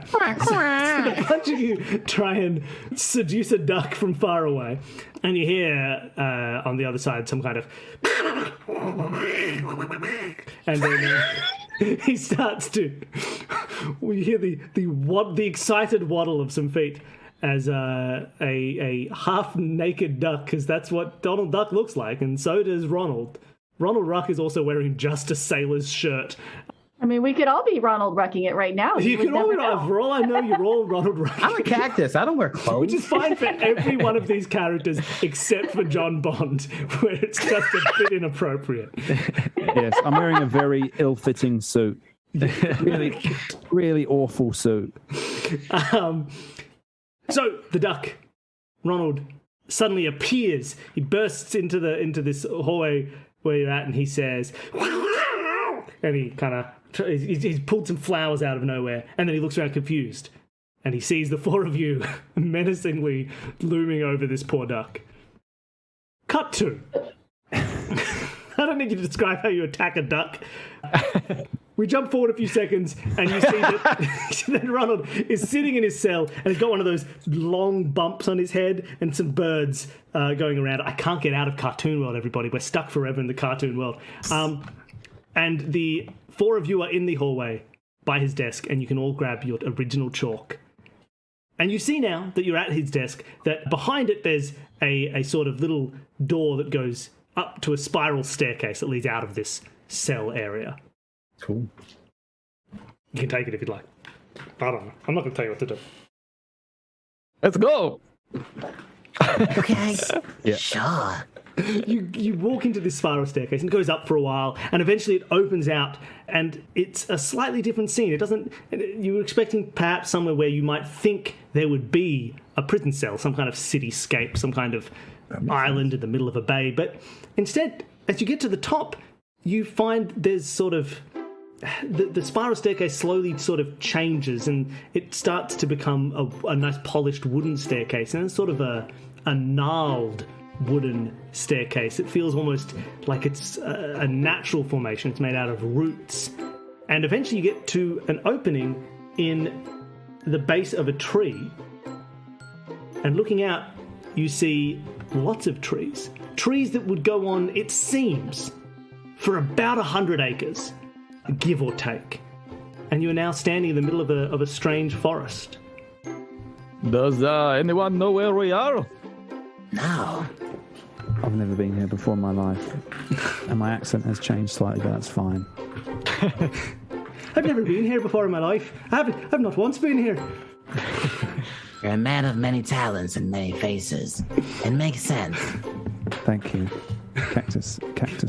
So a bunch of you try and seduce a duck from far away, and you hear on the other side some kind of, and then he starts to. We hear the excited waddle of some feet as a half naked duck, because that's what Donald Duck looks like, and so does Ronald. Ronald Ruck is also wearing just a sailor's shirt. I mean, we could all be Ronald Rucking it right now. You would can all, never know. for all I know, you're all Ronald Ruck. I'm a cactus. I don't wear clothes. Which is fine for every one of these characters except for John Bond, where it's just a bit inappropriate. Yes, I'm wearing a very ill-fitting suit. Really, really awful suit. So the duck, Ronald, suddenly appears. He bursts into this hallway where you're at, and he says, and he kind of he's pulled some flowers out of nowhere, and then he looks around confused, and he sees the four of you menacingly looming over this poor duck. Cut to. I don't need you to describe how you attack a duck. We jump forward a few seconds, and you see that Ronald is sitting in his cell, and he's got one of those long bumps on his head and some birds going around. I can't get out of Cartoon World, everybody. We're stuck forever in the Cartoon World. And the four of you are in the hallway by his desk, and you can all grab your original chalk. And you see now that you're at his desk that behind it there's a sort of little door that goes up to a spiral staircase that leads out of this cell area. Cool. You can take it if you'd like. I don't know. I'm not going to tell you what to do. Let's go. Okay. Yeah. Sure. You walk into this spiral staircase and it goes up for a while, and eventually it opens out, and it's a slightly different scene. It doesn't. You were expecting perhaps somewhere where you might think there would be a prison cell, some kind of cityscape, some kind of island in the middle of a bay, but instead, as you get to the top, you find there's sort of the spiral staircase slowly sort of changes, and it starts to become a nice polished wooden staircase, and it's sort of a gnarled wooden staircase. It feels almost like it's a natural formation. It's made out of roots, and eventually you get to an opening in the base of a tree, and looking out you see lots of trees. Trees that would go on, it seems, for about 100 acres, give or take. And you are now standing in the middle of a strange forest. Does anyone know where we are? No. I've never been here before in my life. And my accent has changed slightly, but that's fine. I've never been here before in my life. I've not once been here. You're a man of many talents and many faces. It makes sense. Thank you. Cactus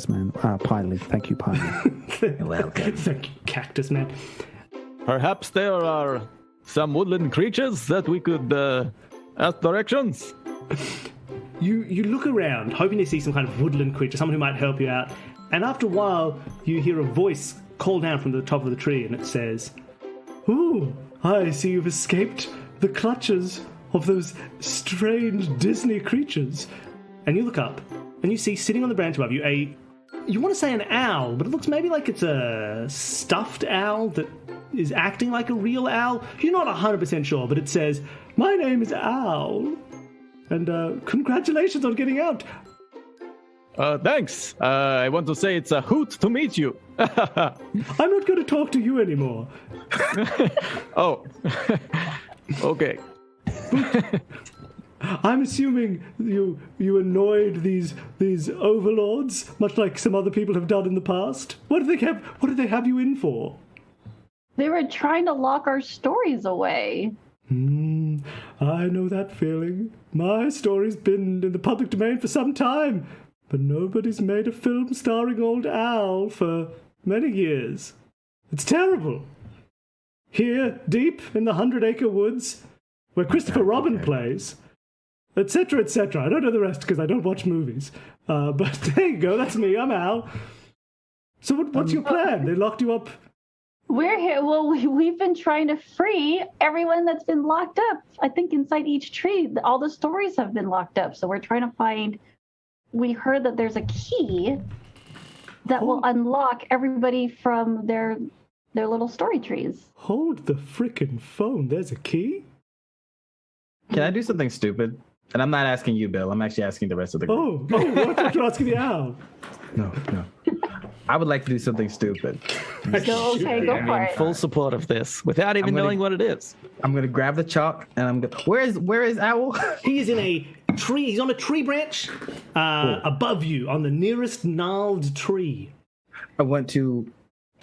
man. Piley. Thank you, Piley. You're welcome. Thank you, Cactus Man. Perhaps there are some woodland creatures that we could ask directions. You look around, hoping to see some kind of woodland creature, someone who might help you out. And after a while, you hear a voice call down from the top of the tree, and it says, "Ooh, I see you've escaped the clutches of those strange Disney creatures." And you look up, and you see sitting on the branch above you you want to say an owl, but it looks maybe like it's a stuffed owl that is acting like a real owl. You're not 100% sure, but it says, "My name is Owl, and congratulations on getting out." Thanks. I want to say it's a hoot to meet you. I'm not going to talk to you anymore. Oh. Okay. I'm assuming you annoyed these overlords, much like some other people have done in the past. What did they have you in for? They were trying to lock our stories away. I know that feeling. My story's been in the public domain for some time, but nobody's made a film starring Old Owl for many years. It's terrible. Here, deep in the 100-acre woods, where Christopher Robin plays, etc., etc. I don't know the rest because I don't watch movies. But there you go, that's me, I'm Al. So what's your plan? They locked you up? We're here. Well, we've been trying to free everyone that's been locked up. I think inside each tree, all the stories have been locked up. So we're trying to find. We heard that there's a key that will unlock everybody from their little story trees. Hold the frickin' phone. There's a key? Can I do something stupid? And I'm not asking you, Bill. I'm actually asking the rest of the group. I thought you were asking the owl. No. I would like to do something stupid. So, okay, go for it. Full support of this without even knowing what it is. I'm gonna grab the chalk and I'm gonna. Where is Owl? He is in a tree. He's on a tree branch above you on the nearest gnarled tree. I want to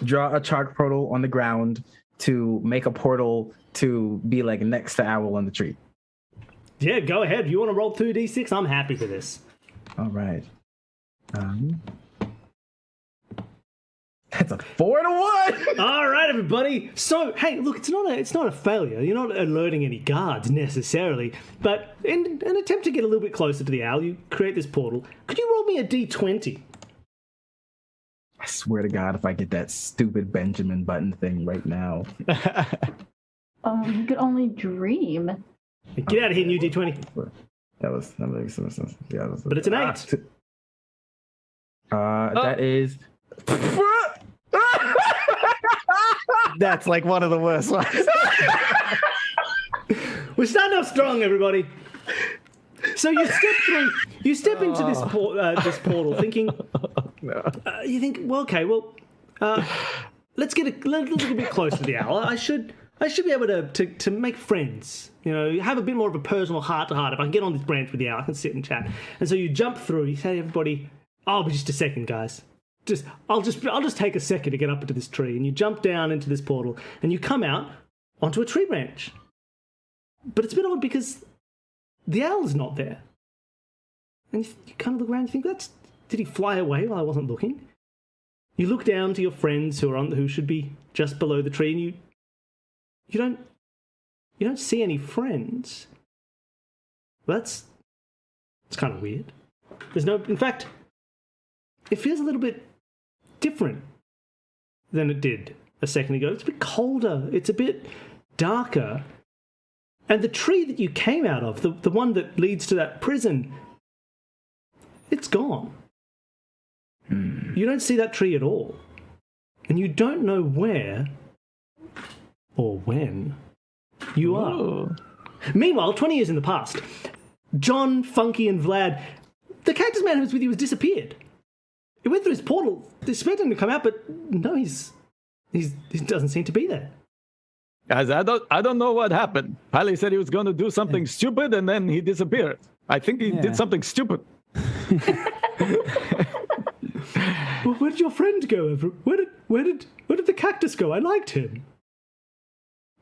draw a chalk portal on the ground to make a portal to be like next to Owl on the tree. Yeah, go ahead. You want to roll 2d6? I'm happy for this. All right. That's a 4 and a 1. All right, everybody. So, hey, look, it's not a failure. You're not alerting any guards necessarily, but in an attempt to get a little bit closer to the owl, you create this portal. Could you roll me a d20? I swear to God, if I get that stupid Benjamin Button thing right now. You could only dream. Get out of here, new d20. That makes some sense. Yeah, But it's an 8. That is. That's like one of the worst ones. We're starting off strong, everybody. So you step into this portal, thinking, you think, well, okay, let's get a little bit closer to the owl. I should be able to make friends. You know, have a bit more of a personal heart-to-heart. If I can get on this branch with the owl, I can sit and chat. And so you jump through. You say to everybody, "Oh, but just a second, guys. I'll just take a second to get up into this tree." And you jump down into this portal, and you come out onto a tree branch. But it's a bit odd because the owl's not there. And you kind of look around and you think, did he fly away while I wasn't looking? You look down to your friends who should be just below the tree, and you don't see any friends. Well, it's kind of weird. In fact, it feels a little bit different than it did a second ago. It's a bit colder. It's a bit darker. And the tree that you came out of, the one that leads to that prison, it's gone. You don't see that tree at all. And you don't know where or when you are. Meanwhile, 20 years in the past, John, Funky, and Vlad, the Cactus Man who was with you has disappeared. He went through his portal. They expected him to come out, but no, he doesn't seem to be there. Guys, I don't know what happened. Piley said he was going to do something stupid, and then he disappeared. I think he did something stupid. Well, where did your friend go? Where did the cactus go? I liked him.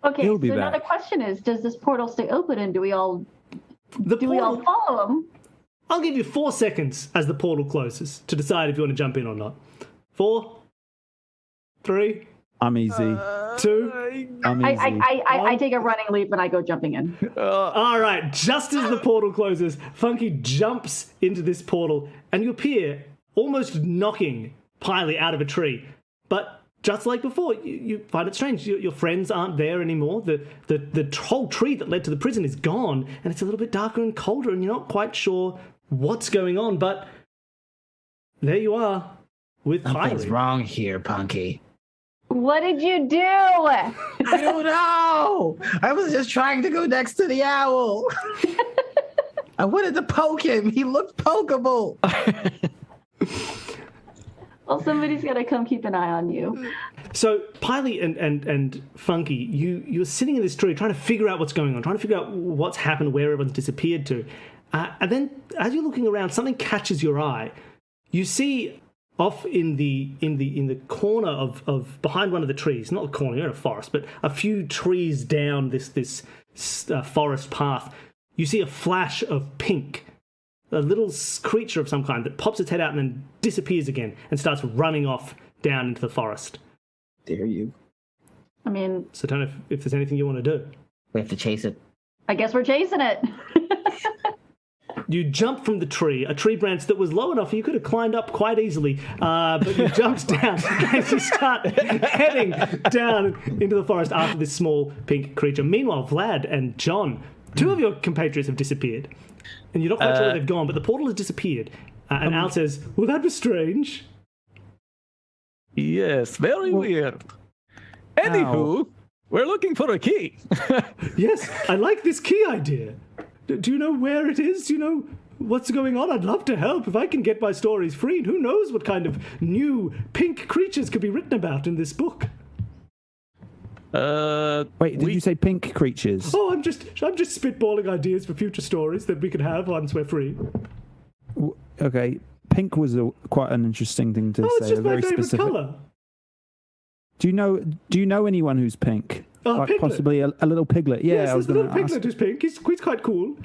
Okay, He'll so be now the back. question is, does this portal stay open, and do we all Portal, follow him? I'll give you 4 seconds as the portal closes to decide if you want to jump in or not. 4, 3, I'm easy. 2. I'm easy. I take a running leap and I go jumping in. All right, just as the portal closes, Funky jumps into this portal, and you appear almost knocking Piley out of a tree. But just like before, you find it strange. Your friends aren't there anymore. The whole tree that led to the prison is gone, and it's a little bit darker and colder, and you're not quite sure what's going on. But there you are with Something's Piley. wrong here, Punky. What did you do? I don't know. I was just trying to go next to the owl. I wanted to poke him. He looked pokeable. Well, somebody's got to come keep an eye on you. So Piley and Funky, you're sitting in this tree trying to figure out what's going on, trying to figure out what's happened, where everyone's disappeared to. And then as you're looking around, something catches your eye. You see off in the corner of behind one of the trees, not a corner, you're in a forest, but a few trees down this forest path, you see a flash of pink. A little creature of some kind that pops its head out and then disappears again and starts running off down into the forest. Dare you? I mean, So I don't know if there's anything you want to do. We have to chase it. I guess we're chasing it. You jump from the tree, a tree branch that was low enough you could have climbed up quite easily, but you jumped down and you start heading down into the forest after this small pink creature. Meanwhile, Vlad and John, 2 of your compatriots have disappeared. And you're not quite sure where they've gone, but the portal has disappeared. And Al says, well, that was strange. Yes, very weird. Anywho, we're looking for a key. Yes, I like this key idea. Do you know where it is? Do you know what's going on? I'd love to help if I can get my stories freed. Who knows what kind of new pink creatures could be written about in this book? Wait, did you say pink creatures? Oh, I'm just spitballing ideas for future stories that we could have once we're free. Okay, pink was quite an interesting thing to Oh, it's say. just a my very favorite specific. color. Do you know anyone who's pink? Like Piglet. possibly a little piglet. Yeah, Yes, I was there's the going little to ask. piglet who's pink. He's quite cool.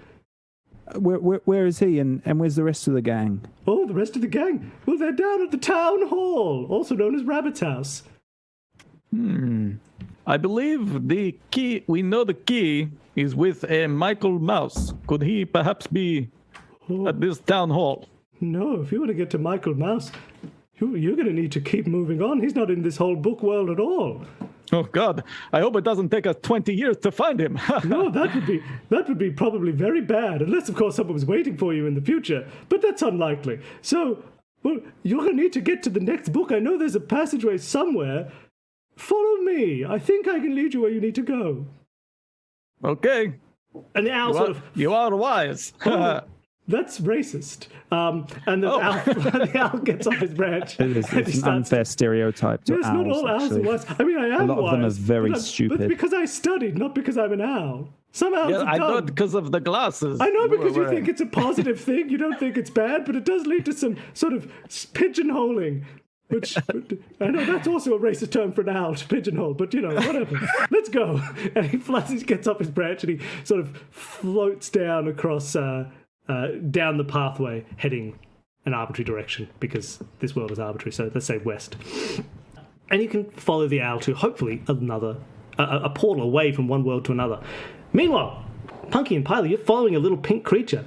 Where is he, and where's the rest of the gang? Oh, the rest of the gang. Well, they're down at the town hall, also known as Rabbit's House. I believe the key, we know the key is with a Michael Mouse. Could he perhaps be at this town hall? No, if you want to get to Michael Mouse, you're going to need to keep moving on. He's not in this whole book world at all. Oh God, I hope it doesn't take us 20 years to find him. No, that would be probably very bad, unless of course someone was waiting for you in the future. But that's unlikely. So, well, you're going to need to get to the next book. I know there's a passageway somewhere. Follow me. I think I can lead you where you need to go. Okay, And the owl sort of you are wise. that's racist. And the, owl, the owl gets off his branch. It is, and he it's an starts- unfair stereotype to Yes, owls. not all owls are actually. wise. I mean, I am A lot of them are wise, very but stupid. But because I studied, not because I'm an owl. Some owls Yeah, are I dumb. thought because of the glasses. I know you were because you wearing. think it's a positive thing. You don't think it's bad, but it does lead to some sort of pigeonholing. Which I know that's also a racist term for an owl, to pigeonhole. But you know, whatever. Let's go. And he gets off his branch and he sort of floats down across down the pathway, heading an arbitrary direction because this world is arbitrary. So let's say west. And you can follow the owl to hopefully a portal away from one world to another. Meanwhile, Punky and Piley, you're following a little pink creature.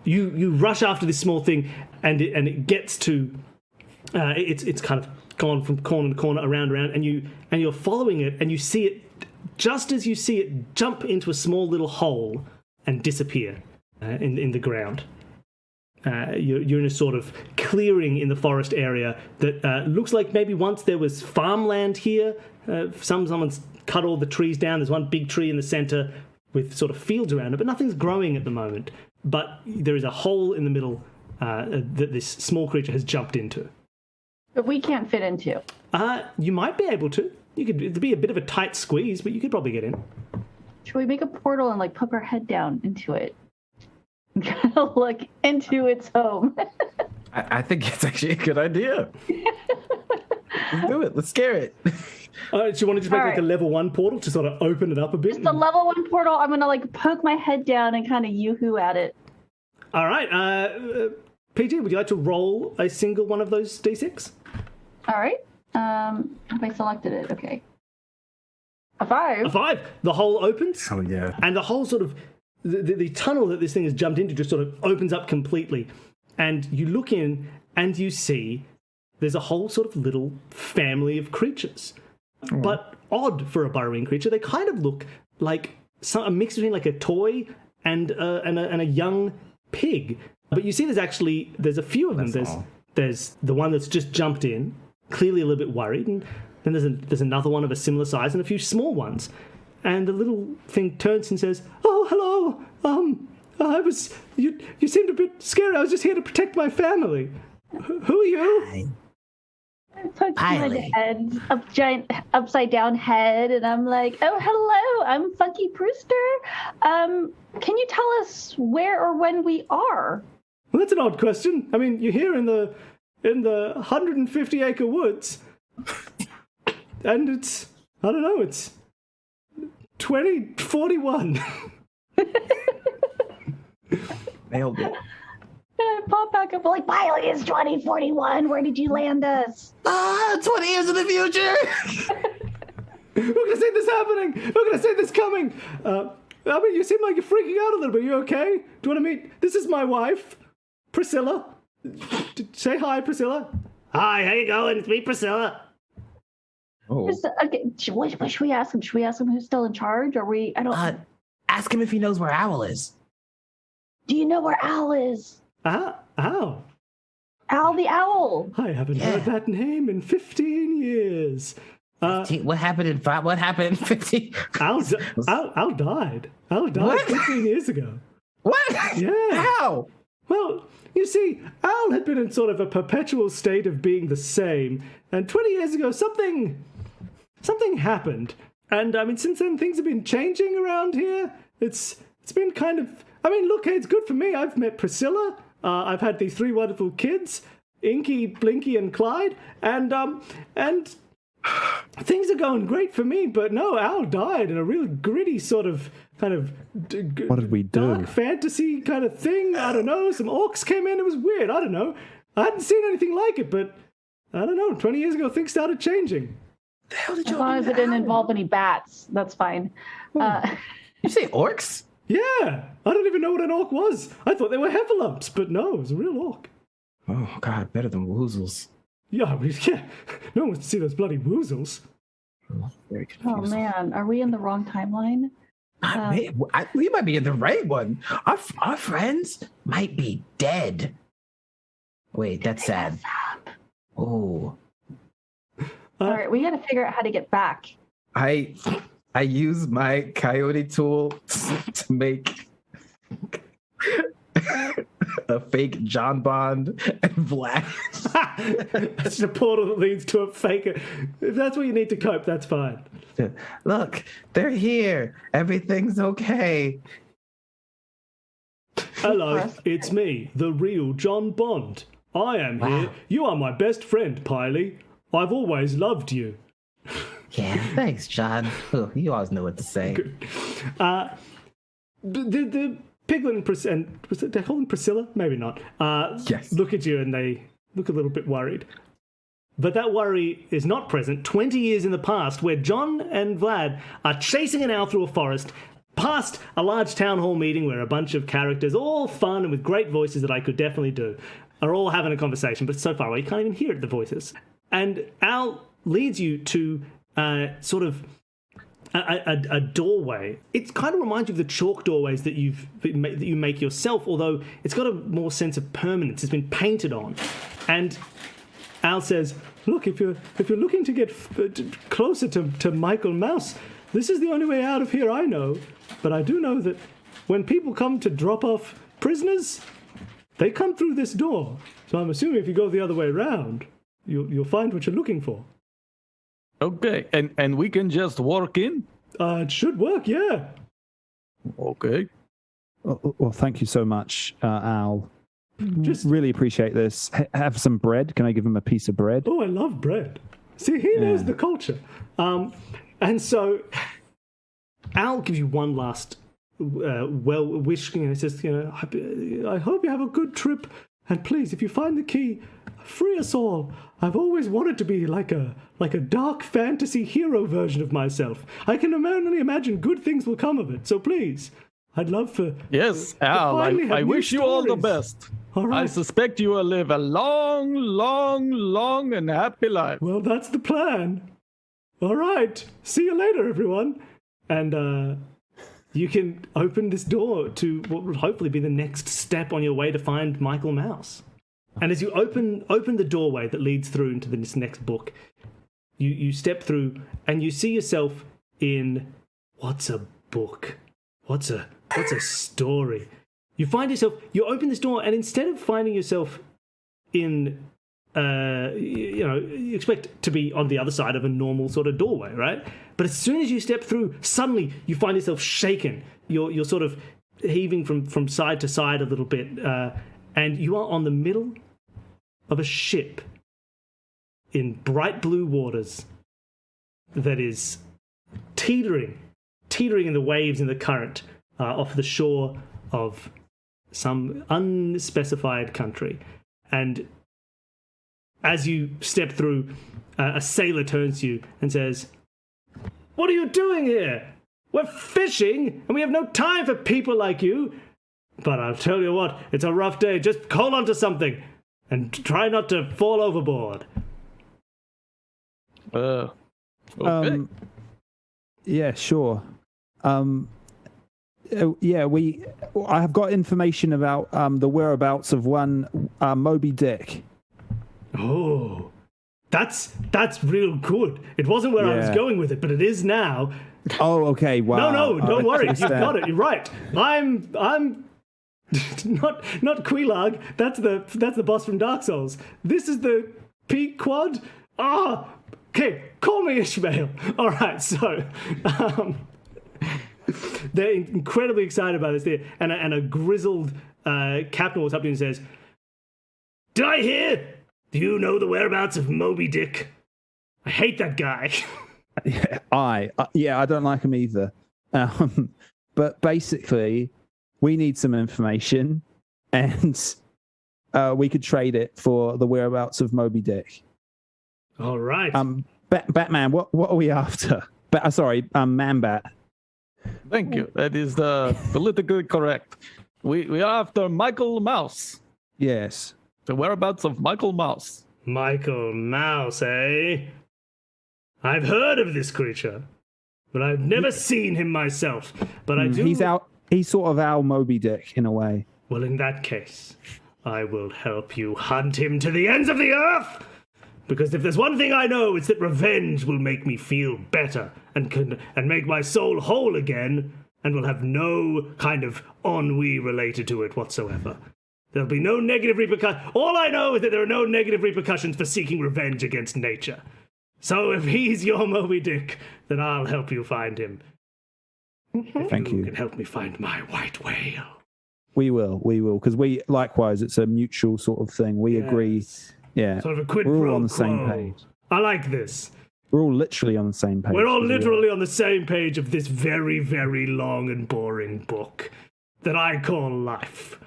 You rush after this small thing, and it gets to. It's kind of gone from corner to corner, around, and you're following it, and you see it just as you see it jump into a small little hole and disappear in the ground. You're in a sort of clearing in the forest area that looks like maybe once there was farmland here. Someone's cut all the trees down. There's one big tree in the center with sort of fields around it, but nothing's growing at the moment. but there is a hole in the middle that this small creature has jumped into. But we can't fit into. You might be able to. It'd be a bit of a tight squeeze, but you could probably get in. Should we make a portal and like poke our head down into it? And kind of look into its home. I think it's actually a good idea. Let's do it. Let's scare it. Do you want to just make like Alright. a level 1 portal to sort of open it up a bit? Just a level 1 portal. I'm gonna like poke my head down and kind of yoo-hoo at it. All right. PG, would you like to roll a single one of those d6? All right. Have I selected it? Okay. A 5. A 5. The hole opens. Oh, yeah. And the whole sort of the tunnel that this thing has jumped into just sort of opens up completely. And you look in and you see there's a whole sort of little family of creatures. But odd for a burrowing creature. They kind of look like a mix between like a toy and a young pig. But you see there's a few of them. There's the one that's just jumped in, clearly a little bit worried, and then there's another one of a similar size and a few small ones. And the little thing turns and says, "Oh, hello. You seemed a bit scary. I was just here to protect my family. Who are you?" I poked my head, upside down head, and I'm like, "Oh, hello. I'm Funky Brewster. Can you tell us where or when we are?" Well, that's an odd question. I mean, you're here in the 150-acre woods, and it's 2041. Nailed it. And I pop back up like, "Miley is 2041. Where did you land us?" 20 years in the future. We're gonna see this happening. We're gonna see this coming. I mean, you seem like you're freaking out a little bit. You okay? Do you want to meet? This is my wife, Priscilla. Say hi, Priscilla. Hi, how you going? It's me, Priscilla. Oh. Okay, should we ask him? Should we ask him who's still in charge? Or I don't. Ask him if he knows where Owl is. Do you know where Al is? Ow. Al the owl. I haven't heard that name in 15 years. What happened in 5? What happened in 50? Al died. Al died What? 15 years ago. What? Yeah. How? Well, you see, Al had been in sort of a perpetual state of being the same, and 20 years ago, something happened. And I mean, since then, things have been changing around here. It's been kind of. I mean, look, hey, it's good for me. I've met Priscilla. I've had these 3 wonderful kids, Inky, Blinky, and Clyde, and things are going great for me. But no, Al died in a really gritty sort of kind of What did we do? dark fantasy kind of thing. I don't know. Some orcs came in. It was weird. I don't know. I hadn't seen anything like it, but I don't know. 20 years ago, things started changing. The hell did As you long as it didn't involve any bats, that's fine. You say orcs? Yeah, I don't even know what an orc was. I thought they were heffalumps, but no, it was a real orc. Oh, God, better than woozles. Yeah, no one wants to see those bloody woozles. Very Oh confusing. man, are we in the wrong timeline? We might be in the right one. Our friends might be dead. Wait, that's sad. Oh. All right, we got to figure out how to get back. I use my coyote tool to make a fake John Bond and Vlad. That's the portal that leads to a fake. If that's what you need to cope, that's fine. Look, they're here. Everything's okay. Hello, it's me, the real John Bond. I am here. You are my best friend, Piley. I've always loved you. Yeah, thanks, John. Oh, you always know what to say. The Piglet and Priscilla, they call them Priscilla? Maybe not. Yes. Look at you and they look a little bit worried. But that worry is not present 20 years in the past, where John and Vlad are chasing an owl through a forest, past a large town hall meeting where a bunch of characters, all fun and with great voices that I could definitely do, are all having a conversation, but so far away you can't even hear the voices. And Al leads you to sort of a doorway. It kind of reminds you of the chalk doorways that you make yourself, although it's got a more sense of permanence. It's been painted on. And Al says, look, if you're looking to get closer to Michael Mouse, this is the only way out of here I know. But I do know that when people come to drop off prisoners, they come through this door. So I'm assuming if you go the other way around, you'll find what you're looking for. Okay, and we can just walk in? It should work, yeah. Okay. Well, thank you so much, Al. Just Really appreciate this. Have some bread. Can I give him a piece of bread? Oh, I love bread. See, he knows the culture. And so Al gives you one last well wish. He says, I hope you have a good trip. And please, if you find the key, free us all. I've always wanted to be like a dark fantasy hero version of myself. I can only imagine good things will come of it. So please, I'd love for... Yes, to Al, finally have I new wish you all the stories. best. All right. I suspect you will live a long, long, long and happy life. Well, that's the plan. All right. See you later, everyone. And you can open this door to what will hopefully be the next step on your way to find Michael Mouse. And as you open the doorway that leads through into this next book, you step through and you see yourself in what's a book? What's a story? You find yourself, you open this door, and instead of finding yourself in, you expect to be on the other side of a normal sort of doorway, right? But as soon as you step through, suddenly you find yourself shaken. You're sort of heaving from side to side a little bit, and you are on the middle of a ship in bright blue waters that is teetering in the waves in the current off the shore of some unspecified country. And as you step through, a sailor turns to you and says, "What are you doing here? We're fishing, and we have no time for people like you. But I'll tell you what, it's a rough day. Just hold on to something and try not to fall overboard." Okay. Yeah, sure. I have got information about the whereabouts of one Moby Dick. Oh, that's real good. It wasn't where I was Yeah. going with it, but it is now. Oh, okay. Wow. No, don't worry. You've understand. got it. You're right. I'm not Quelaag. That's the boss from Dark Souls. This is the Pequod. Okay. Call me Ishmael. All right. So, they're incredibly excited about this. And a grizzled captain walks up to you and says, "Did I hear? Do you know the whereabouts of Moby Dick? I hate that guy." I don't like him either. But basically, we need some information, and we could trade it for the whereabouts of Moby Dick. All right. Batman, what are we after? Man-Bat. Thank you. That is politically correct. We are after Michael Mouse. Yes. The whereabouts of Michael Mouse. Michael Mouse, eh? I've heard of this creature, but I've never seen him myself. But I do. He's sort of our Moby Dick in a way. Well, in that case, I will help you hunt him to the ends of the earth. Because if there's one thing I know, it's that revenge will make me feel better and make my soul whole again, and will have no kind of ennui related to it whatsoever. There'll be no negative repercussions. All I know is that there are no negative repercussions for seeking revenge against nature. So if he's your Moby Dick, then I'll help you find him. Thank you. You can help me find my white whale. We will, because likewise, it's a mutual sort of thing. We agree. Yes. Yeah. Sort of a quid We're pro all on the same quo. page. I like this. We're all literally on the same page. We're all as well. literally on the same page of this very, very long and boring book that I call life.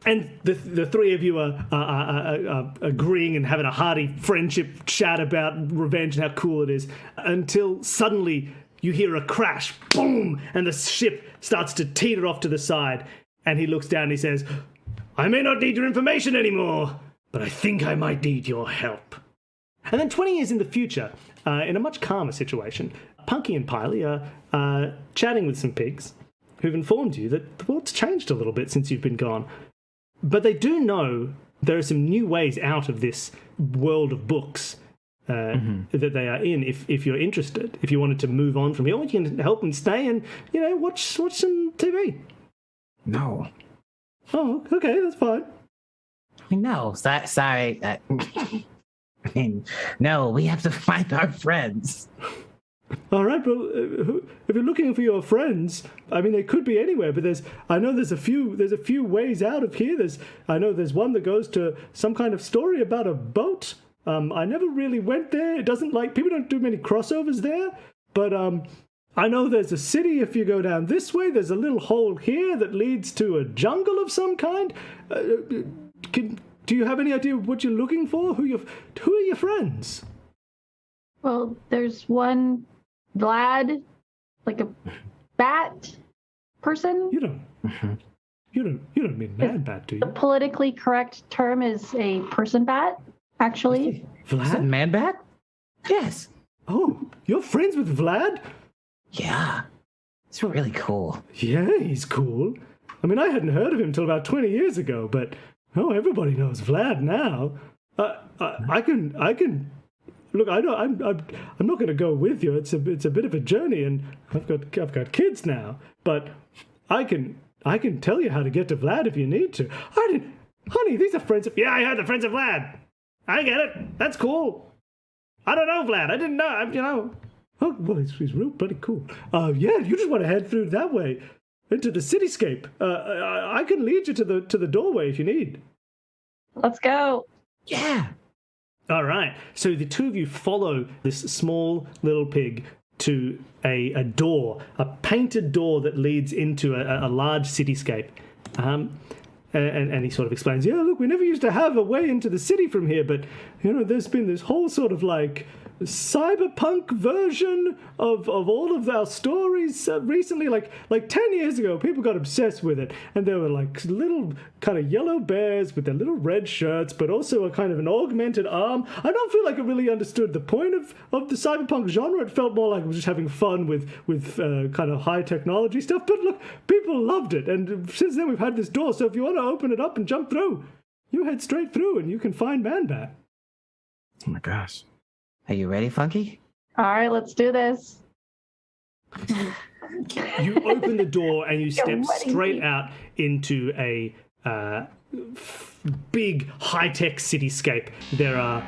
And the three of you are agreeing and having a hearty friendship chat about revenge and how cool it is, until suddenly you hear a crash, boom, and the ship starts to teeter off to the side. And he looks down and he says, "I may not need your information anymore, but I think I might need your help." And then 20 years in the future, in a much calmer situation, Punky and Piley are chatting with some pigs who've informed you that the world's changed a little bit since you've been gone. But they do know there are some new ways out of this world of books, that they are in. If you're interested, if you wanted to move on from here, or you can help me stay and watch some TV. No. Oh, okay, that's fine. No, sorry. No, we have to find our friends. All right, but if you're looking for your friends, I mean, they could be anywhere. But I know there's a few ways out of here. I know there's one that goes to some kind of story about a boat. I never really went there. It doesn't people don't do many crossovers there. But I know there's a city if you go down this way. There's a little hole here that leads to a jungle of some kind. Do you have any idea what you're looking for? Who are your friends? Well, there's one Vlad, like a bat person. You don't mean man bat, do The you? politically correct term is a person bat, actually. Is that Vlad? man bat? Yes. Oh, you're friends with Vlad? Yeah. It's really cool. Yeah, he's cool. I mean, I hadn't heard of him till about 20 years ago, but everybody knows Vlad now. I can. Look, I'm not going to go with you. It's a bit of a journey, and I've got kids now. But I can tell you how to get to Vlad if you need to. Honey, these are friends of. Yeah, I heard the friends of Vlad. I get it. That's cool. I don't know Vlad. I didn't know. Oh, well, he's real bloody cool. Yeah, you just want to head through that way into the cityscape. I can lead you to the doorway if you need. Let's go. Yeah. All right. So the two of you follow this small little pig to a door, a painted door that leads into a large cityscape. And he sort of explains, yeah, look, we never used to have a way into the city from here, but, there's been this whole sort of cyberpunk version of all of our stories recently. Like 10 years ago, people got obsessed with it, and there were little kind of yellow bears with their little red shirts, but also a kind of an augmented arm. I don't feel like I really understood the point of the cyberpunk genre. It felt more like I was just having fun with kind of high technology stuff. But look, people loved it, and since then we've had this door. So if you want to open it up and jump through, you head straight through, and you can find Man Bat. Oh my gosh. Are you ready, Funky? All right, let's do this. You open the door and you step ready. straight out into a big high-tech cityscape. There are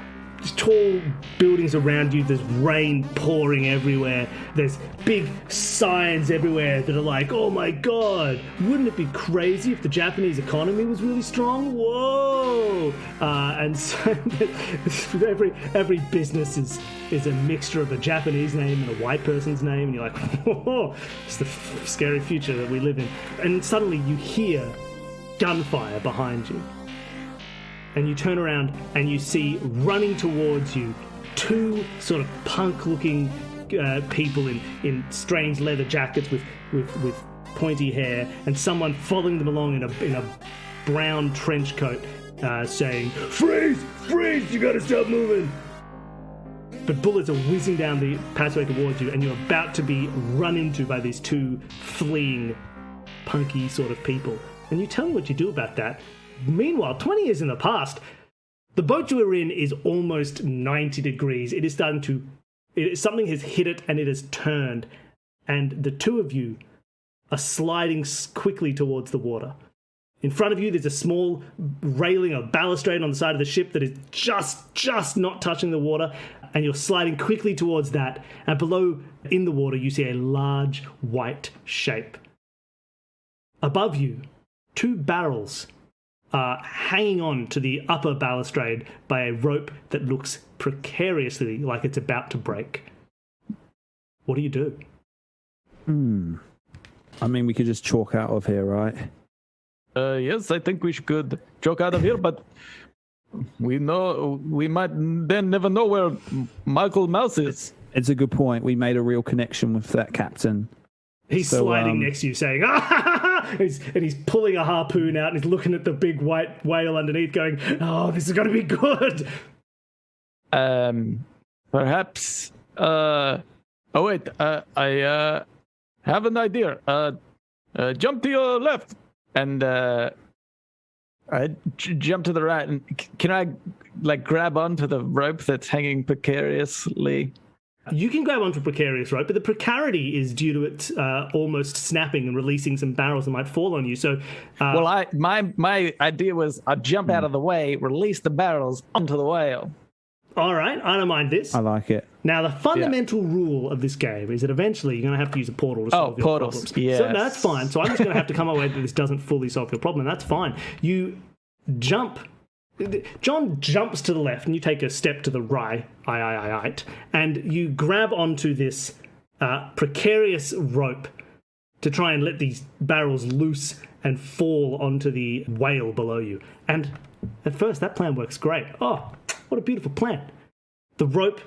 tall buildings around you. There's rain pouring everywhere. There's big signs everywhere that are like, oh my god, wouldn't it be crazy if the Japanese economy was really strong? Whoa! And so every business is a mixture of a Japanese name and a white person's name, and you're like, whoa, it's the scary future that we live in. And suddenly you hear gunfire behind you. And you turn around and you see running towards you two sort of punk-looking people in strange leather jackets with pointy hair, and someone following them along in a brown trench coat, saying, "Freeze! Freeze! You gotta stop moving!" But bullets are whizzing down the pathway towards you, and you're about to be run into by these two fleeing, punky sort of people. And you tell me what you do about that. Meanwhile, 20 years in the past, the boat you were in is almost 90 degrees. It is starting to... something has hit it and it has turned. And the two of you are sliding quickly towards the water. In front of you, there's a small railing, a balustrade on the side of the ship that is just not touching the water. And you're sliding quickly towards that. And below, in the water, you see a large white shape. Above you, two barrels are hanging on to the upper balustrade by a rope that looks precariously like it's about to break. What do you do? I mean, we could just chalk out of here, right? Yes, I think we could joke out of here, but we might then never know where Michael Mouse is. It's a good point. We made a real connection with that captain. He's So, sliding next to you saying, and he's pulling a harpoon out and he's looking at the big white whale underneath going, oh, this is going to be good. Perhaps, I have an idea. Jump to your left, and I jump to the right. And can I like grab onto the rope that's hanging precariously? You can grab onto a precarious rope, but the precarity is due to it almost snapping and releasing some barrels that might fall on you. So, Well, my idea was I'd jump out of the way, release the barrels onto the whale. all right, I don't mind this. I like it. Now, the fundamental rule of this game is that eventually you're going to have to use a portal to solve your portals. problems. Yes. So that's fine. So I'm just going to have to come away that this doesn't fully solve your problem, and that's fine. You jump. John jumps to the left, and you take a step to the right, and you grab onto this precarious rope to try and let these barrels loose and fall onto the whale below you. And at first, that plan works great. Oh, what a beautiful plan. The rope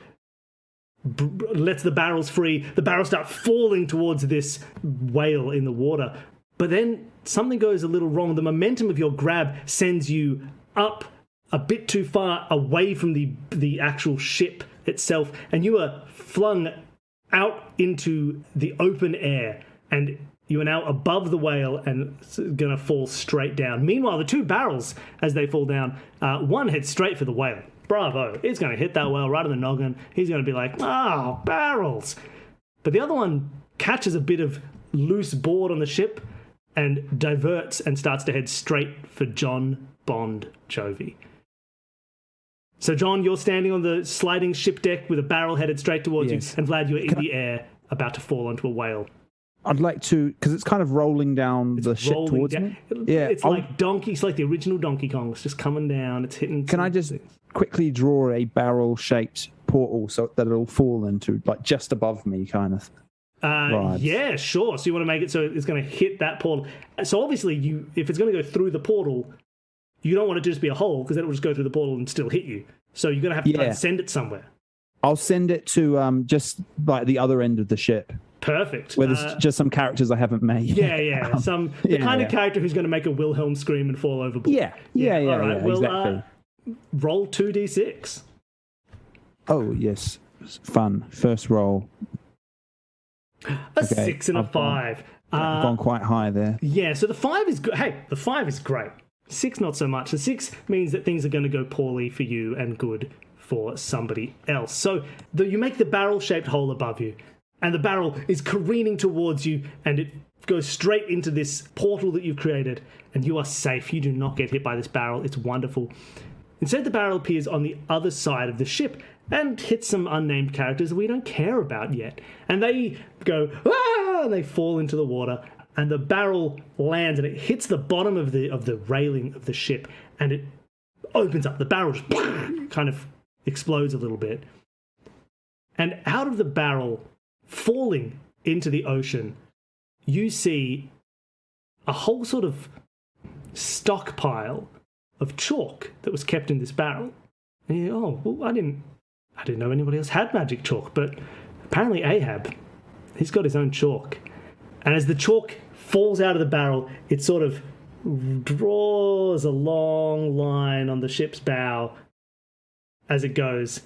lets the barrels free. The barrels start falling towards this whale in the water. But then something goes a little wrong. The momentum of your grab sends you up a bit too far away from the actual ship itself, and you are flung out into the open air, and you are now above the whale and going to fall straight down. Meanwhile, the two barrels, as they fall down, one heads straight for the whale. Bravo. It's going to hit that whale right in the noggin. He's going to be like, oh, barrels. But the other one catches a bit of loose board on the ship and diverts and starts to head straight for John Bon Jovi. So, John, you're standing on the sliding ship deck with a barrel headed straight towards Yes. you, and Vlad, you're in the air about to fall onto a whale. I'd like to, because it's kind of rolling down the ship Rolling towards down. me. Yeah, It's like Donkey, it's like the original Donkey Kong. It's just coming down. It's hitting. Can I just quickly draw a barrel-shaped portal so that it'll fall into, like, just above me, kind of? vibes. Yeah, sure. So you want to make it so it's going to hit that portal. So obviously, if it's going to go through the portal, you don't want it to just be a hole because then it will just go through the portal and still hit you. So you're going to have to try and send it somewhere. I'll send it to just like the other end of the ship, Perfect. where there's just some characters I haven't made. Yeah. The kind of character who's going to make a Wilhelm scream and fall overboard. Yeah, All right. Well, exactly. Roll 2d6. Oh, yes. Fun. First roll. A 6 and a 5. I've gone quite high there. Yeah, so the 5 is good. Hey, the 5 is great. 6 not so much. The 6 means that things are going to go poorly for you and good for somebody else. So you make the barrel-shaped hole above you, and the barrel is careening towards you, and it goes straight into this portal that you've created, and you are safe. You do not get hit by this barrel. It's wonderful. Instead, the barrel appears on the other side of the ship and hits some unnamed characters that we don't care about yet. And they go, ah, and they fall into the water, and the barrel lands, and it hits the bottom of the railing of the ship, and it opens up. The barrel just kind of explodes a little bit. And out of the barrel, falling into the ocean, you see a whole sort of stockpile of chalk that was kept in this barrel. And you go, oh, well, I didn't know anybody else had magic chalk, but apparently Ahab, he's got his own chalk. And as the chalk falls out of the barrel, it sort of draws a long line on the ship's bow as it goes,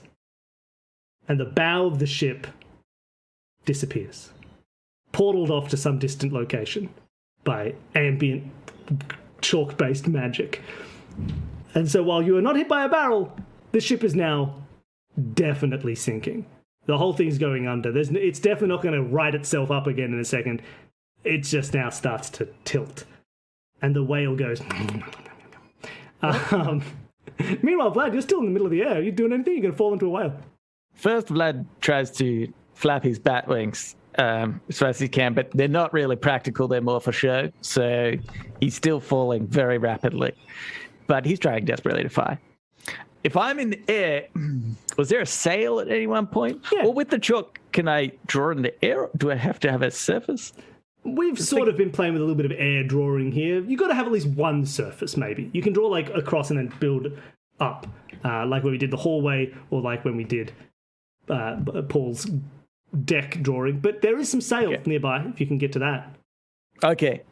and the bow of the ship disappears, portaled off to some distant location by ambient chalk-based magic. And so while you are not hit by a barrel, the ship is now definitely sinking. The whole thing's going under. It's definitely not going to right itself up again in a second. It just now starts to tilt. And the whale goes... Meanwhile, Vlad, you're still in the middle of the air. Are you doing anything? You're going to fall into a whale. First, Vlad tries to flap his bat wings as fast as he can, but they're not really practical. They're more for show. So he's still falling very rapidly. But he's trying desperately to fly. If I'm in the air, was there a sail at any one point? Yeah. Or with the chalk, can I draw in the air? Do I have to have a surface? We've sort of been playing with a little bit of air drawing here. You've got to have at least one surface, maybe. You can draw like across and then build up, like when we did the hallway or like when we did Paul's deck drawing. But there is some sail nearby, if you can get to that. Okay.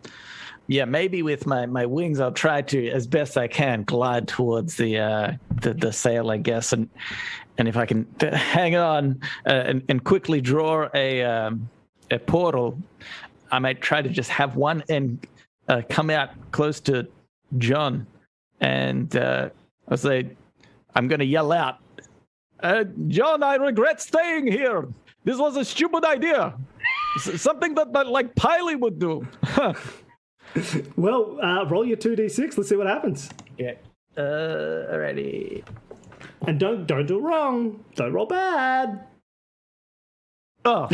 Yeah, maybe with my wings, I'll try to, as best I can, glide towards the sail, I guess, and if I can hang on and quickly draw a portal, I might try to just have one end come out close to John, and I'll say, I'm going to yell out, John, I regret staying here. This was a stupid idea. Something that like Piley would do. Well, roll your 2d6. Let's see what happens. Yeah. Alrighty. And don't do it wrong. Don't roll bad. Oh,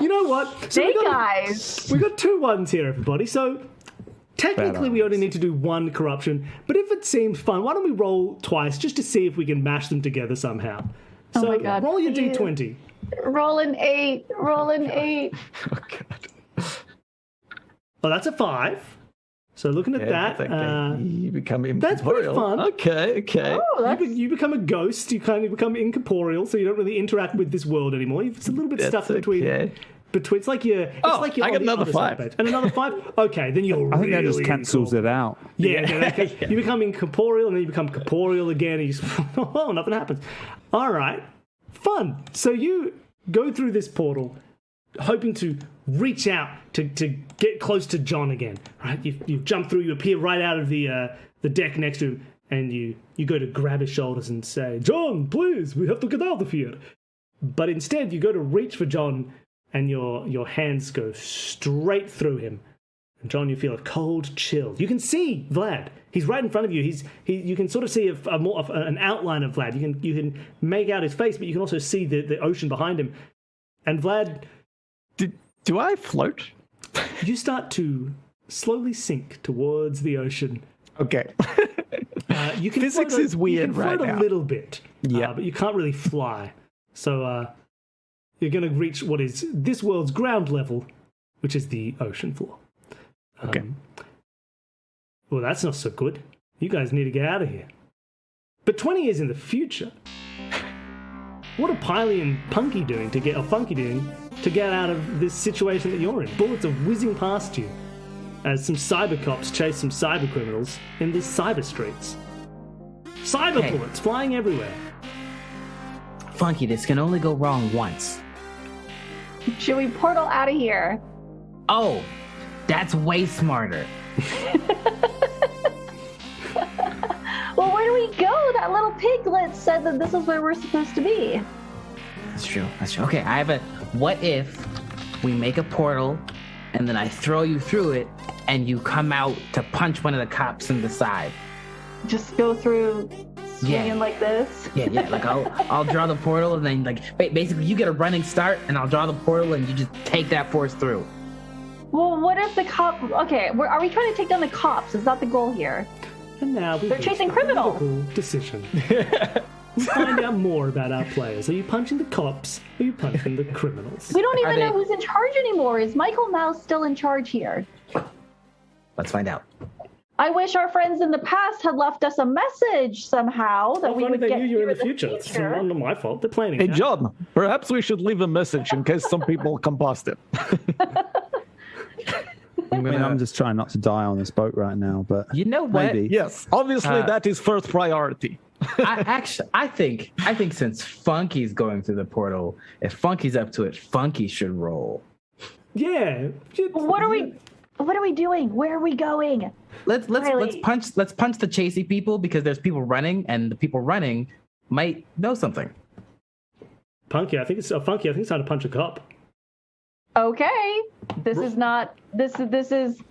You know what? So Hey, guys. we got 2 1s here, everybody. So technically, we only need to do 1 corruption. But if it seems fun, why don't we roll twice just to see if we can mash them together somehow? Oh So my God, roll your please. d20. Roll an 8. Roll an 8. Oh, that's a 5. So looking at that, you become that's pretty incorporeal. fun. Okay. Oh, that's you become a ghost. You kind of become incorporeal, so you don't really interact with this world anymore. It's a little bit stuck between. okay. It's like you're. It's Oh, like you're I on got the another other side of 5. it. And another 5. Okay, then you're. I think that just really cancels it out. Yeah, you become incorporeal, and then you become corporeal again, and you just, oh, nothing happens. All right, fun. So you go through this portal, hoping to reach out to get close to John again. Right, you jump through, you appear right out of the deck next to him, and you go to grab his shoulders and say, "John, please, we have to get out of here." But instead, you go to reach for John, and your hands go straight through him. And John, you feel a cold chill. You can see Vlad. He's right in front of you. You can sort of see an outline of Vlad. You can make out his face, but you can also see the ocean behind him. And Vlad, Do I float? you start to slowly sink towards the ocean. Okay. You can Physics float is weird you can float right a now. little bit, Yeah. but you can't really fly. So you're going to reach what is this world's ground level, which is the ocean floor. Okay. Well, that's not so good. You guys need to get out of here. But 20 years in the future, what are Piley and Funky doing to get out of this situation that you're in? Bullets are whizzing past you as some cyber cops chase some cyber criminals in the cyber streets. Cyber Hey. bullets flying everywhere. Funky, this can only go wrong once. Should we portal out of here? Oh, that's way smarter. Well, where do we go? That little piglet said that this is where we're supposed to be. That's true. Okay, I have a. What if we make a portal, and then I throw you through it, and you come out to punch one of the cops in the side? Just go through swinging Yeah. like this. Yeah. Like I'll draw the portal, and then basically you get a running start, and I'll draw the portal, and you just take that force through. Well, what if the cop? Okay, are we trying to take down the cops? Is that the goal here? And now They're chasing criminals. Decision. We find out more about our players. Are you punching the cops? Or are you punching the criminals? We don't Are even know they- who's in charge anymore. Is Michael Mouse still in charge here? Let's find out. I wish our friends in the past had left us a message somehow that Well, we funny would they get knew you were here in the future. It's not my fault. They're planning. Hey, it out. John, perhaps we should leave a message in case some people come past it. I mean, I'm just trying not to die on this boat right now, but You know what? maybe. Yes, obviously that is first priority. I think since Funky's going through the portal, if Funky's up to it, Funky should roll. Yeah. What are we doing? Where are we going? Let's Riley. punch the chasey people because there's people running, and the people running might know something. Funky, I think it's Funky. I think it's time to punch a cop. Okay, this is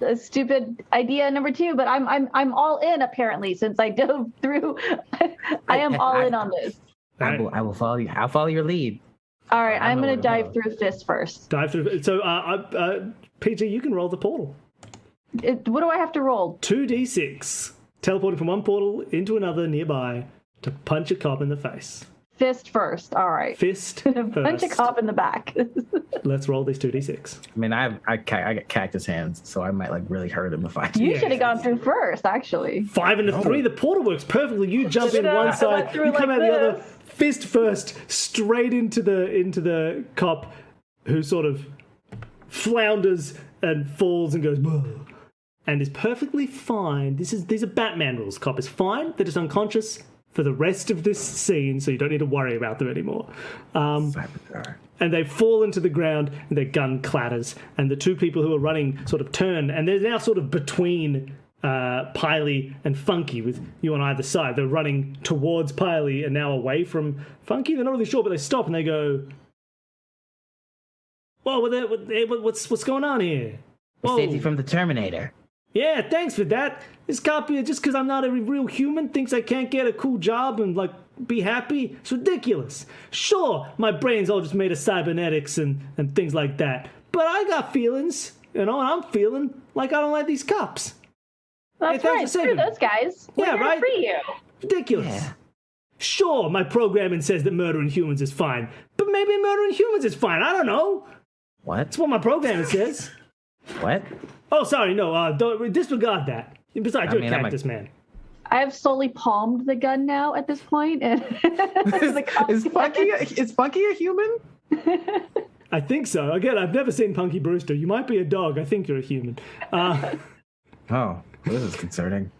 a stupid idea number 2, but I'm all in apparently since I dove through. I am all in on this. I will follow you. I'll follow your lead. All right, I I'm know gonna where to dive go. through fist first. Dive through. So, PG, you can roll the portal. What do I have to roll? 2d6. Teleporting from one portal into another nearby to punch a cop in the face. Fist first. All right. Fist Punch a first. cop in the back. Let's roll these 2d6. I mean, I got cactus hands, so I might like really hurt him if I. You Yeah. should have gone through first, actually. 5 and a 3. The portal works perfectly. You jump in one side, through you come like out the other, this. fist first, straight into the cop, who sort of flounders and falls and goes, "Whoa," and is perfectly fine. These are Batman rules. Cop is fine. They're just unconscious for the rest of this scene, so you don't need to worry about them anymore. And they fall into the ground, and their gun clatters, and the two people who are running sort of turn, and they're now sort of between Piley and Funky with you on either side. They're running towards Piley and now away from Funky. They're not really sure, but they stop and they go, "Whoa, what's going on here?" Whoa. Safety from the Terminator. Yeah, thanks for that. This cop here, just because I'm not a real human, thinks I can't get a cool job and, like, be happy? It's ridiculous. Sure, my brain's all just made of cybernetics and things like that. But I got feelings, and I'm feeling like I don't like these cops. That's Hey, right. thanks for Screw saving me. those guys. We're Yeah, here to right? free you. Ridiculous. Yeah. Sure, my programming says that murdering humans is fine, but maybe murdering humans is fine. I don't know. What? That's what my programming says. What? Oh, sorry, no, don't disregard that. Besides, you're a cactus man. I have solely palmed the gun now at this point. And Is Funky a human? I think so. Again, I've never seen Punky Brewster. You might be a dog. I think you're a human. Oh, this is concerning.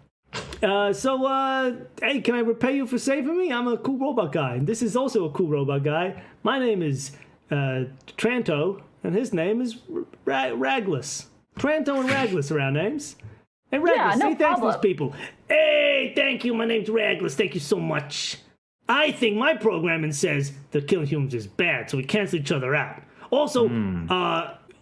Hey, can I repay you for saving me? I'm a cool robot guy. And this is also a cool robot guy. My name is Tranto, and his name is Ragless. Tranto and Ragless are our names. Hey, Ragless, Yeah, no say thanks to problem. these people. Hey, thank you. My name's Ragless. Thank you so much. I think my programming says that killing humans is bad, so we cancel each other out. Also,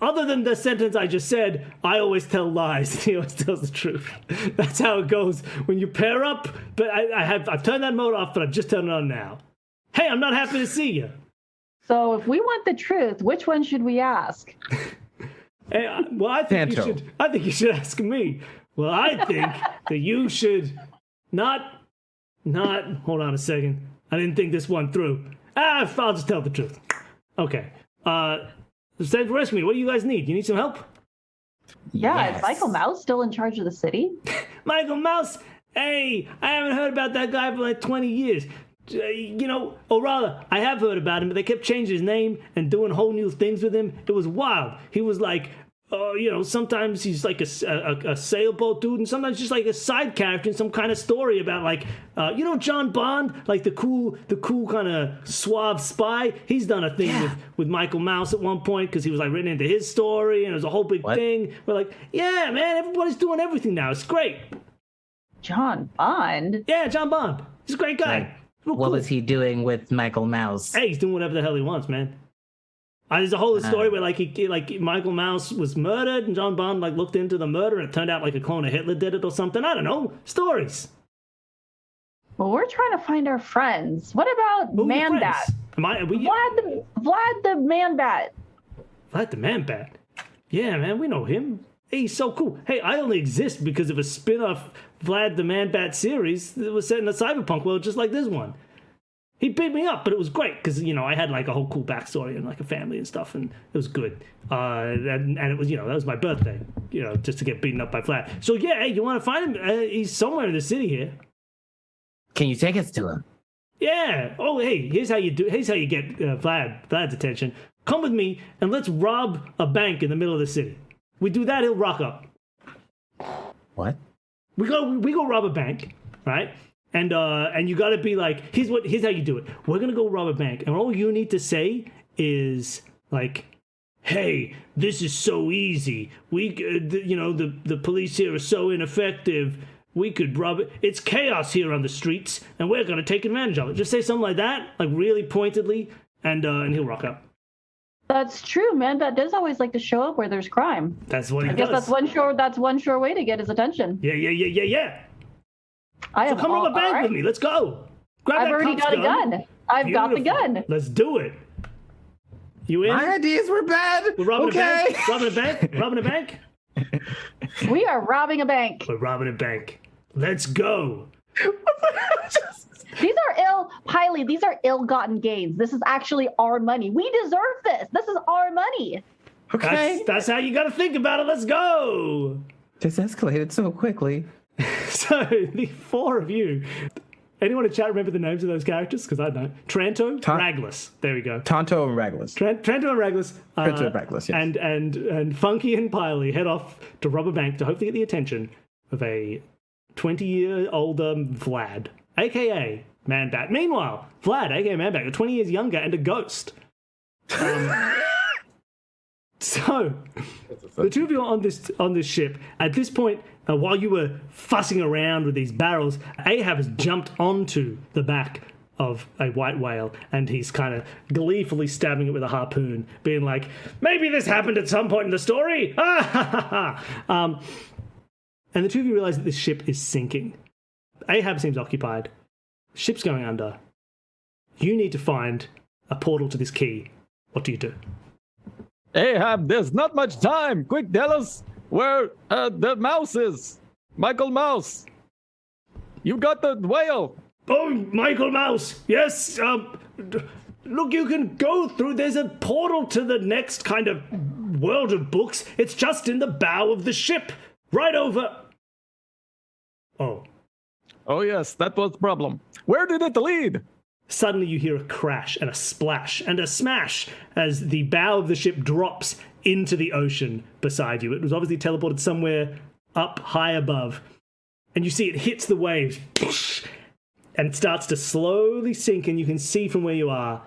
other than the sentence I just said, I always tell lies, and he always tells the truth. That's how it goes when you pair up. But I've turned that mode off, but I've just turned it on now. Hey, I'm not happy to see you. So if we want the truth, which one should we ask? Hey, well, I think you should ask me. Well, I think that you should not. Hold on a second. I didn't think this one through. I'll just tell the truth. Okay. Stand for rescue me. What do you guys need? You need some help? Yeah, Yes. is Michael Mouse still in charge of the city? Michael Mouse? Hey, I haven't heard about that guy for like 20 years. Or rather, I have heard about him, but they kept changing his name and doing whole new things with him. It was wild. He was like, sometimes he's like a sailboat dude, and sometimes just like a side character in some kind of story about like, John Bond, like the cool kind of suave spy. He's done a thing with Michael Mouse at one point because he was like written into his story, and it was a whole big thing. We're like, yeah, man, everybody's doing everything now. It's great. John Bond? Yeah, John Bond. He's a great guy. Right. Real What cool. was he doing with Michael Mouse? Hey, he's doing whatever the hell he wants, man. There's a whole story where like Michael Mouse was murdered and John Bond like looked into the murder and it turned out like a clone of Hitler did it or something. I don't know. Stories. Well, we're trying to find our friends. What about Who are your Man-Bat? friends? Vlad the Man-Bat. Vlad the Man-Bat. Yeah, man, we know him. Hey, he's so cool. Hey, I only exist because of a spin-off Vlad the Man-Bat series that was set in a cyberpunk world just like this one. He beat me up, but it was great because, I had like a whole cool backstory and like a family and stuff, and it was good. And it was, that was my birthday, just to get beaten up by Vlad. So yeah, hey, you want to find him? He's somewhere in the city here. Can you take us to him? Yeah. Oh, hey, here's how you get Vlad's attention. Come with me and let's rob a bank in the middle of the city. We do that, he'll rock up. What? We go rob a bank, right? And you gotta be like, here's how you do it. We're gonna go rob a bank, and all you need to say is like, "Hey, this is so easy. The police here are so ineffective. We could rob it. It's chaos here on the streets, and we're gonna take advantage of it." Just say something like that, like really pointedly, and he'll rock up. That's true, Man-Bat does always like to show up where there's crime. That's what he I does. guess that's one sure way to get his attention. Yeah. I So have come rob a all bank right. with me. Let's go. Grab I've that already cop's got a gun. I've got the Beautiful. gun. Let's do it. You in? My ideas were bad. We're robbing okay. a bank. Robbing a bank. Robbing a bank. We are robbing a bank. We're robbing a bank. Let's go. These are ill-gotten gains. This is actually our money. We deserve this. This is our money. Okay. That's how you got to think about it. Let's go. This escalated so quickly. So the four of you. Anyone in chat remember the names of those characters? Because I don't. Tranto, Ragless. There we go. Tonto and Ragless. Tranto and Ragless. Tranto and Ragless, yes. And Funky and Piley head off to rob a bank to hopefully get the attention of a 20-year-older Vlad, a.k.a. Man-Bat. Meanwhile, Vlad, a.k.a. Man-Bat, 20 years younger and a ghost. So, the two of you are on this ship. At this point, while you were fussing around with these barrels, Ahab has jumped onto the back of a white whale, and he's kind of gleefully stabbing it with a harpoon, being like, maybe this happened at some point in the story! Ah, ha, ha, ha. And the two of you realize that this ship is sinking. Ahab seems occupied. Ship's going under. You need to find a portal to this key. What do you do? Ahab, there's not much time. Quick, tell us where the mouse is. Michael Mouse. You got the whale. Oh, Michael Mouse. Yes. Look, you can go through. There's a portal to the next kind of world of books. It's just in the bow of the ship. Right over. Oh. Oh, yes, that was the problem. Where did it lead? Suddenly you hear a crash and a splash and a smash as the bow of the ship drops into the ocean beside you. It was obviously teleported somewhere up high above. And you see it hits the waves. And it starts to slowly sink, and you can see from where you are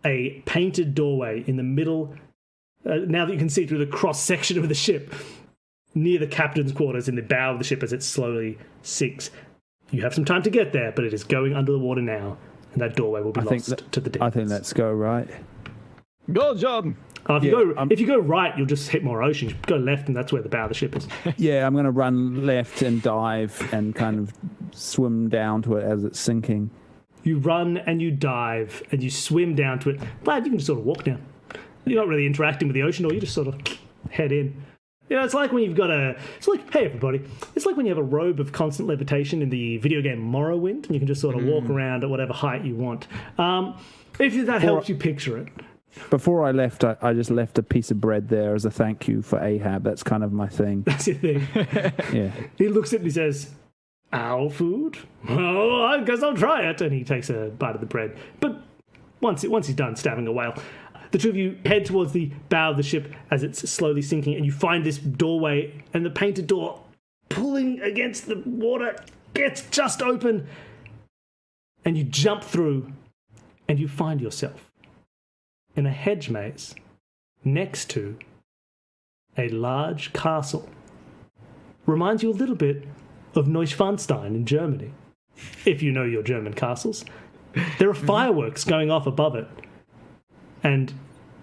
a painted doorway in the middle. Now that you can see through the cross-section of the ship, near the captain's quarters in the bow of the ship as it slowly sinks. You have some time to get there, but it is going under the water now. And that doorway will be lost to the depths. I think let's go right. Go, John. If you go right, you'll just hit more ocean. You go left, and that's where the bow of the ship is. Yeah, I'm going to run left and dive and kind of swim down to it as it's sinking. You run and you dive and you swim down to it. Glad you can just sort of walk down. You're not really interacting with the ocean, or you just sort of head in. You know, it's like when you've got hey everybody, it's like when you have a robe of constant levitation in the video game Morrowind, and you can just sort of walk around at whatever height you want. If that helps you picture it. Before I left, I just left a piece of bread there as a thank you for Ahab. That's kind of my thing. That's your thing. Yeah. He looks at it and he says, "Owl food? Oh, I guess I'll try it." And he takes a bite of the bread. But once he's done stabbing a whale, the two of you head towards the bow of the ship as it's slowly sinking, and you find this doorway, and the painted door, pulling against the water, gets just open, and you jump through, and you find yourself in a hedge maze next to a large castle. Reminds you a little bit of Neuschwanstein in Germany, if you know your German castles. There are fireworks going off above it, and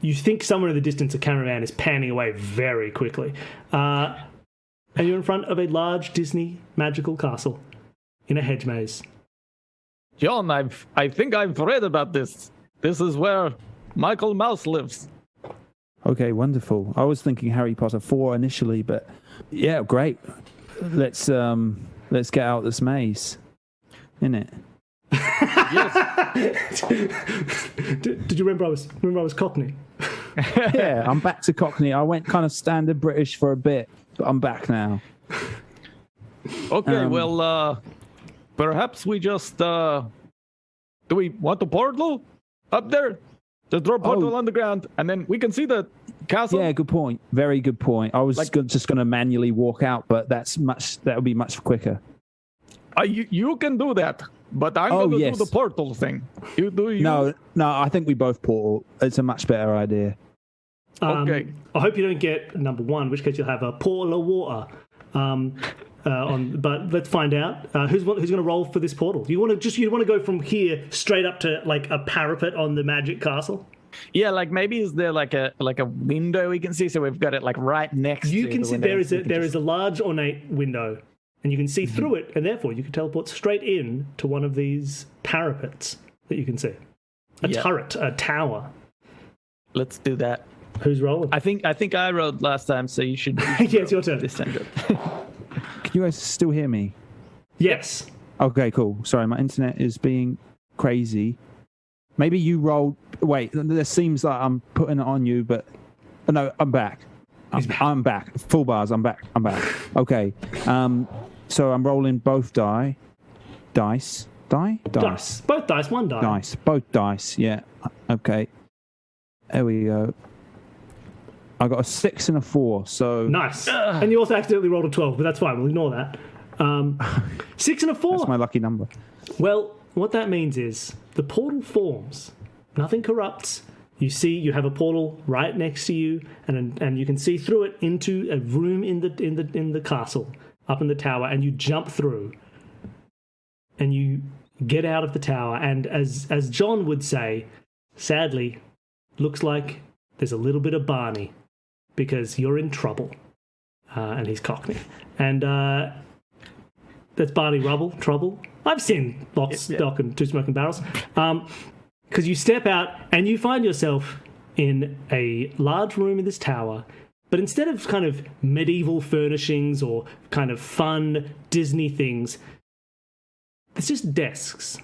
you think somewhere in the distance a cameraman is panning away very quickly. And you're in front of a large Disney magical castle in a hedge maze. John, I think I've read about this. This is where Michael Mouse lives. Okay, wonderful. I was thinking Harry Potter 4 initially, but yeah, great. Let's get out this maze, innit? Yes. Did you remember I was Cockney? Yeah, I'm back to Cockney. I went kind of standard British for a bit, but I'm back now. Okay, well, perhaps we just do we want the portal up there? Just throw a portal on the ground, and then we can see the castle. Yeah, good point. Very good point. I was just going to manually walk out, but that would be much quicker. You can do that, but I'm going to do the portal thing. You do. No, I think we both portal. It's a much better idea. Okay. I hope you don't get number one, in which case you'll have a portal of water. But let's find out who's going to roll for this portal. You want to go from here straight up to like a parapet on the magic castle? Yeah, like maybe is there like a window we can see? So we've got it like right next. You to can the see window. there is a large ornate window, and you can see through it, and therefore you can teleport straight in to one of these parapets that you can see. A turret, a tower. Let's do that. Who's rolling? I think I rolled last time, so you should. Yeah, it's your turn. This time. Can you guys still hear me? Yes. Okay, cool. Sorry, my internet is being crazy. Maybe you rolled. Wait, this seems like I'm putting it on you, but no, I'm back. I'm back. Full bars. I'm back. Okay. So I'm rolling both dice. Dice. Both dice. One die. Dice. Both dice. Yeah. Okay. There we go. I got a 6 and a 4, so... Nice. And you also accidentally rolled a 12, but that's fine. We'll ignore that. 6 and a 4. That's my lucky number. Well, what that means is the portal forms. Nothing corrupts. you see you have a portal right next to you, and you can see through it into a room in the castle up in the tower, and you jump through, and you get out of the tower, and as John would say, sadly, looks like there's a little bit of Barney, because you're in trouble, and he's Cockney, and that's Barney Rubble, Trouble. I've seen Lock, Stock, and Two Smoking Barrels. Because you step out and you find yourself in a large room in this tower, but instead of kind of medieval furnishings or kind of fun Disney things, it's just desks.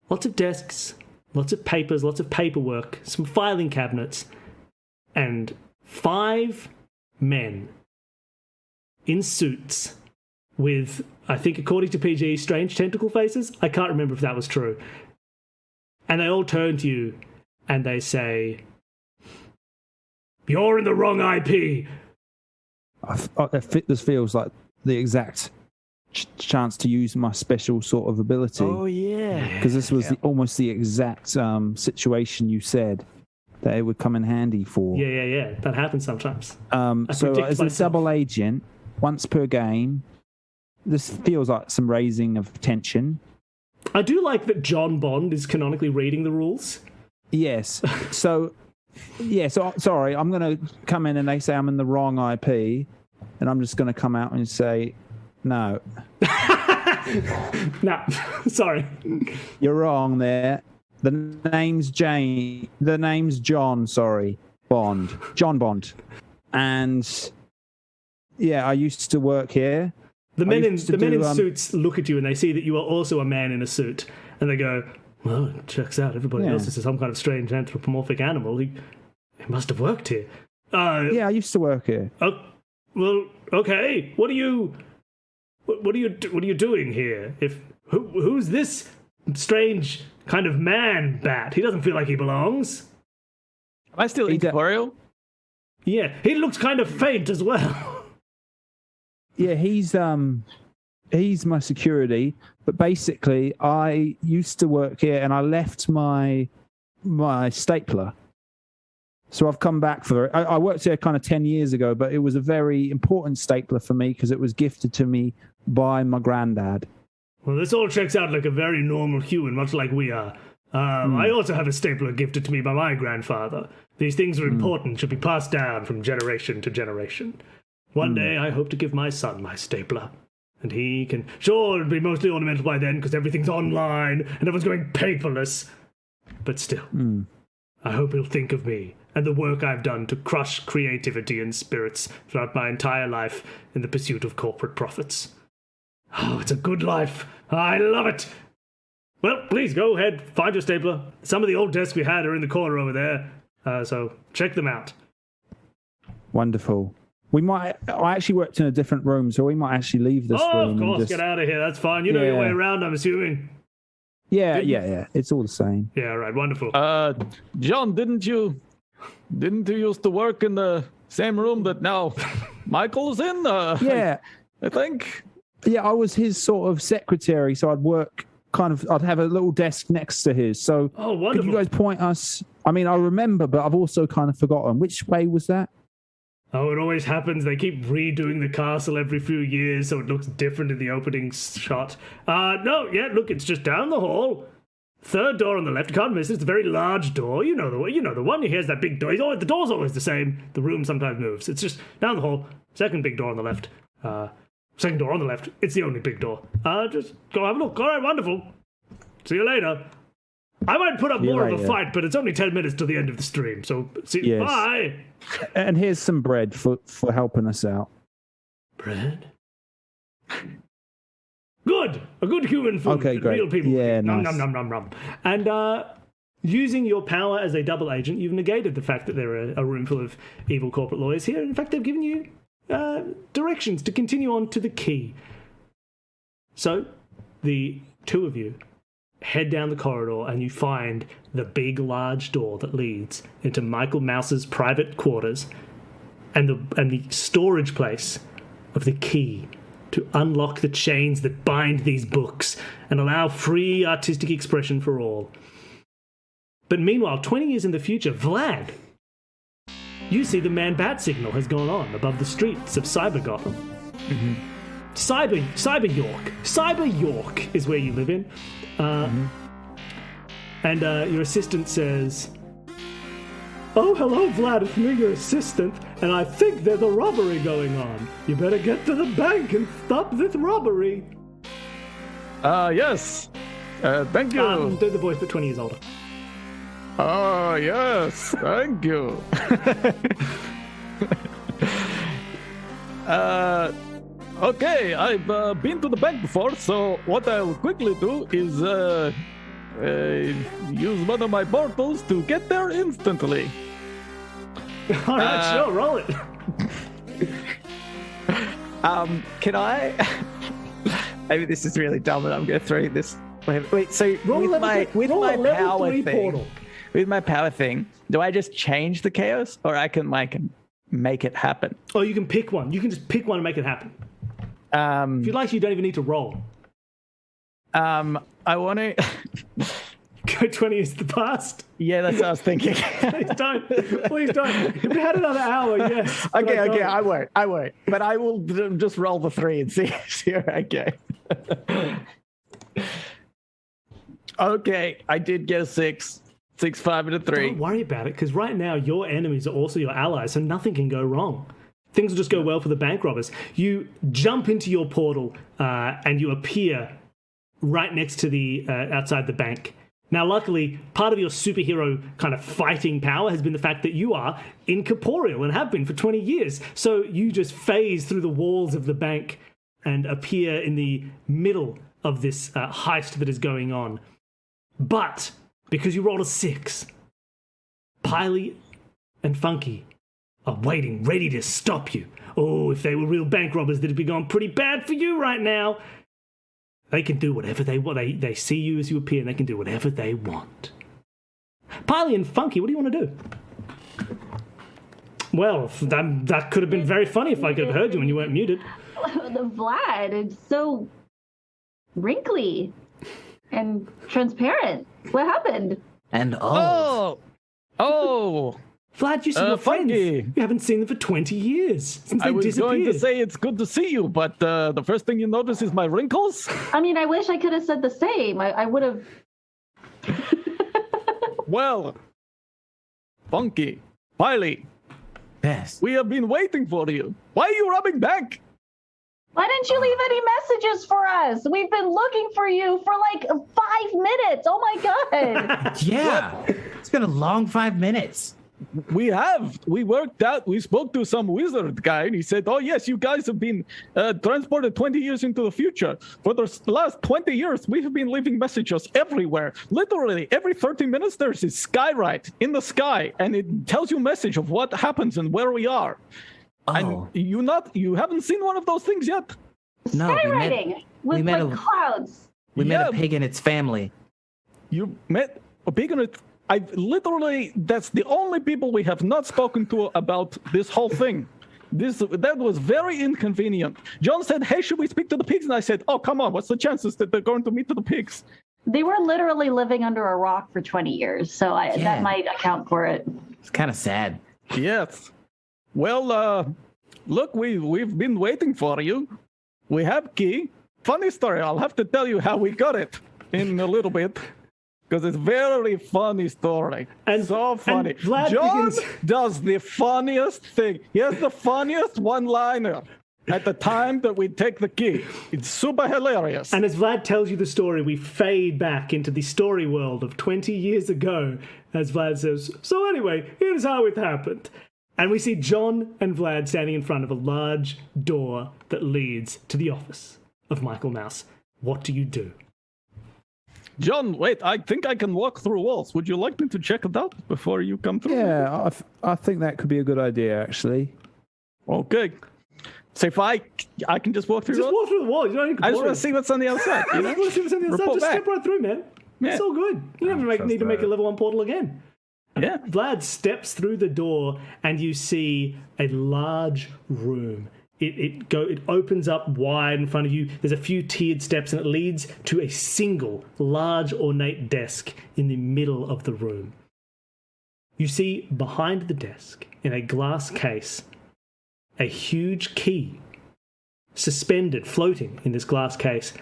Lots of desks, lots of papers, lots of paperwork, some filing cabinets, and 5 men in suits with, I think according to PG, strange tentacle faces. I can't remember if that was true. And they all turn to you and they say, "You're in the wrong IP." This feels like the exact chance to use my special sort of ability. Oh, yeah. Because this was almost the exact situation you said that it would come in handy for. Yeah. That happens sometimes. So as a double agent, once per game, this feels like some raising of tension. I do like that John Bond is canonically reading the rules. Yes. So sorry, I'm going to come in and they say I'm in the wrong IP, and I'm just going to come out and say, no. No, sorry. You're wrong there. The name's Jane. The name's John, sorry. Bond. John Bond. And yeah, I used to work here. The men in suits look at you and they see that you are also a man in a suit, and they go, "Well, it checks out. Everybody else is some kind of strange anthropomorphic animal. He must have worked here." Yeah, I used to work here. Oh, well, okay. What are you doing here? Who's this strange kind of man bat? He doesn't feel like he belongs. Am I still incorporeal? Yeah, he looks kind of faint as well. Yeah, he's my security, but basically I used to work here and I left my stapler. So I've come back for I worked here kind of 10 years ago, but it was a very important stapler for me because it was gifted to me by my granddad. Well, this all checks out like a very normal human, much like we are. I also have a stapler gifted to me by my grandfather. These things are important, should be passed down from generation to generation. One day I hope to give my son my stapler. And he can... Sure, it'll be mostly ornamental by then because everything's online and everyone's going paperless. But still, I hope he'll think of me and the work I've done to crush creativity and spirits throughout my entire life in the pursuit of corporate profits. Oh, it's a good life. I love it. Well, please go ahead, find your stapler. Some of the old desks we had are in the corner over there, so check them out. Wonderful. I actually worked in a different room, so we might actually leave this room. Oh, of course, get out of here. That's fine. You know your way around, I'm assuming. Yeah. It's all the same. Yeah, right. Wonderful. John, didn't you used to work in the same room that now Michael's in? Yeah. I think. Yeah, I was his sort of secretary, so I'd have a little desk next to his. So wonderful. Could you guys point us? I mean, I remember, but I've also kind of forgotten. Which way was that? Oh, it always happens. They keep redoing the castle every few years, so it looks different in the opening shot. Look, it's just down the hall. Third door on the left. You can't miss it. It's a very large door. You know the one. Here's that big door. The door's always the same. The room sometimes moves. It's just down the hall. Second big door on the left. Second door on the left. It's the only big door. Just go have a look. All right, wonderful. See you later. I might put up more of a fight, but it's only 10 minutes to the end of the stream. So, bye. And here's some bread for helping us out. Bread? Good. A good human food. Okay, great. Real people. Yeah, nice. Nom, nom, nom, nom, nom. And using your power as a double agent, you've negated the fact that there are a room full of evil corporate lawyers here. In fact, they've given you directions to continue on to the key. So, the two of you head down the corridor and you find the big, large door that leads into Michael Mouse's private quarters and the storage place of the key to unlock the chains that bind these books and allow free artistic expression for all. But meanwhile, 20 years in the future, Vlad, you see the man-bat signal has gone on above the streets of Cyber Gotham. Mm-hmm. Cyber York is where you live in. And your assistant says, "Oh, hello, Vlad, it's me, your assistant, and I think there's a robbery going on. You better get to the bank and stop this robbery." Yes. Thank you. Do the voice, but 20 years older. Oh, yes. Thank you. Okay, I've been to the bank before, so what I'll quickly do is use one of my portals to get there instantly. All right, sure, roll it. Can I? Maybe this is really dumb, and I'm going to throw this. Wait. So Roll with my level power 3 thing, portal. with my power thing, do I just change the chaos, or I can make it happen? Oh, you can pick one. You can just pick one and make it happen. If you like, you don't even need to roll. I want to. Go 20 years to the past. Yeah, that's what I was thinking. Please don't. Please don't. If we had another hour, yes. but Okay, don't. I won't. But I will just roll the 3 and see where I go. Okay, I did get a 6, 6, 5, and a 3. Don't worry about it, because right now your enemies are also your allies, so nothing can go wrong. Things will just go well for the bank robbers. You jump into your portal and you appear right next to the outside the bank. Now, luckily, part of your superhero kind of fighting power has been the fact that you are incorporeal and have been for 20 years. So you just phase through the walls of the bank and appear in the middle of this heist that is going on. But because you rolled a 6, Piley and Funky are waiting, ready to stop you. Oh, if they were real bank robbers, that'd be going pretty bad for you right now. They can do whatever they want. They see you as you appear, and they can do whatever they want. Piley and Funky, what do you want to do? Well, that could have been very funny if I could have heard you when you weren't muted. The Vlad, it's so wrinkly and transparent. What happened? And Oh. Vlad, you see your friends. Funky. You haven't seen them for 20 years since they I was disappeared. going to say it's good to see you, but the first thing you notice is my wrinkles. I mean, I wish I could have said the same. I would have. Well, Funky, Piley, yes. we have been waiting for you. Why are you robbing bank? Why didn't you leave any messages for us? We've been looking for you for like 5 minutes. Oh my God. Yeah. It's been a long 5 minutes. We worked out, we spoke to some wizard guy, and he said, oh yes, you guys have been transported 20 years into the future. For the last 20 years, we have been leaving messages everywhere. Literally, every 30 minutes, there's this skywrite in the sky, and it tells you a message of what happens and where we are. Oh. And you haven't seen one of those things yet? No, Skywriting with met like clouds. We met a pig and its family. You met a pig and that's the only people we have not spoken to about this whole thing. That was very inconvenient. John said, hey, should we speak to the pigs? And I said, oh, come on, what's the chances that they're going to meet to the pigs? They were literally living under a rock for 20 years, so that might account for it. It's kind of sad. Yes. Well, look, we've been waiting for you. We have key. Funny story, I'll have to tell you how we got it in a little bit. Because it's a very funny story. And so funny. And Vlad John begins... does the funniest thing. He has the funniest one-liner at the time that we take the key. It's super hilarious. And as Vlad tells you the story, we fade back into the story world of 20 years ago. As Vlad says, so anyway, here's how it happened. And we see John and Vlad standing in front of a large door that leads to the office of Michael Mouse. What do you do? John, wait, I think I can walk through walls. Would you like me to check it out before you come through? Yeah, I think that could be a good idea, actually. Okay. So if I can just walk through Just walk through the wall. You don't need to I just want to see what's on the other side. You know? You want to see what's on the other side? Report Just back. step right through, man. Yeah. It's all good. You don't need to make a level 1 portal again. Yeah. Vlad steps through the door and you see a large room. It opens up wide in front of you. There's a few tiered steps and it leads to a single large ornate desk in the middle of the room. you see behind the desk, in a glass case, a huge key suspended, floating in this glass case.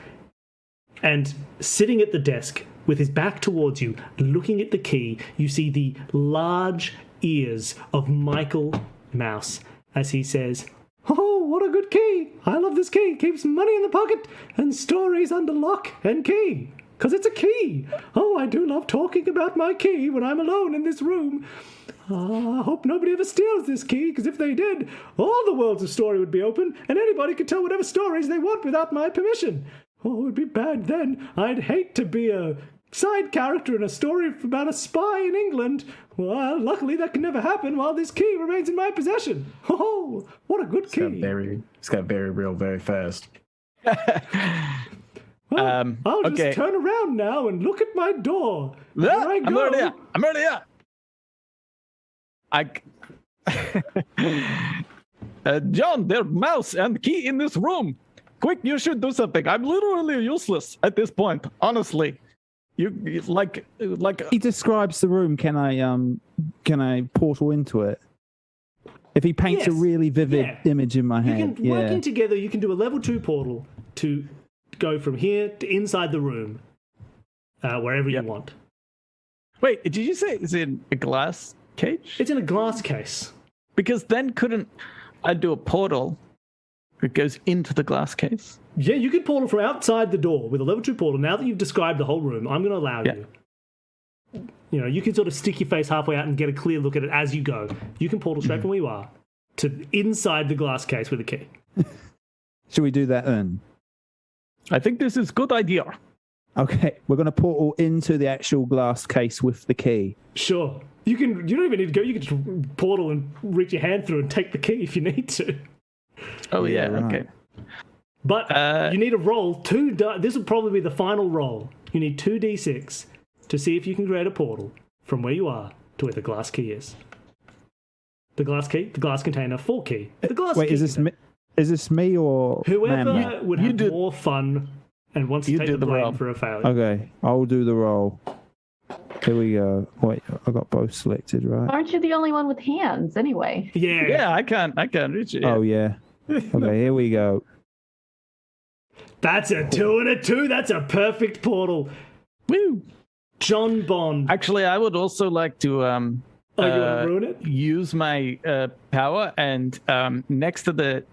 And sitting at the desk, with his back towards you, looking at the key, you see the large ears of Michael Mouse as he says, "Oh, what a good key! I love this key. Keeps money in the pocket and stories under lock and key. 'Cause it's a key. Oh, I do love talking about my key when I'm alone in this room. I hope nobody ever steals this key, because if they did, all the worlds of story would be open, and anybody could tell whatever stories they want without my permission. Oh, it would be bad then. I'd hate to be a side character in a story about a spy in England. Well, luckily that can never happen while this key remains in my possession. Oh, what a good key." It's got very real very fast. Well, I'll just okay. turn around now and look at my door. There I I'm go. already here. I'm already here. John, there's mouse and key in this room. Quick, you should do something. I'm literally useless at this point, honestly. You like He describes the room. Can I portal into it? If he paints a Yes. really vivid Yeah. image in my You head, can, working together, you can do a level 2 portal to go from here to inside the room, wherever you want. Wait, did you say it's in a glass cage? It's in a glass case. Because then couldn't I do a portal that goes into the glass case? Yeah, you can portal from outside the door with a level 2 portal. Now that you've described the whole room, I'm going to allow you. You know, you can sort of stick your face halfway out and get a clear look at it as you go. You can portal straight from where you are to inside the glass case with a key. Should we do that then? I think this is a good idea. Okay, we're going to portal into the actual glass case with the key. Sure. You don't even need to go. You can just portal and reach your hand through and take the key if you need to. Oh, yeah, right. okay. But you need to roll 2 this will probably be the final roll. You need 2d6 to see if you can create a portal from where you are to where the glass key is. The glass key, the glass container, 4 key. The glass Wait, key. is this me or Whoever Mam? would have more fun and wants to You take do the the blame roll. for a failure. Okay, I'll do the roll. Here we go. Wait, I got both selected, right? Aren't you the only one with hands anyway? Yeah. Yeah, I can't reach it. Oh yeah. Okay, here we go. That's a 2 and a 2. That's a perfect portal. Woo! John Bond. Actually, I would also like to you want to ruin it? use my power and next to the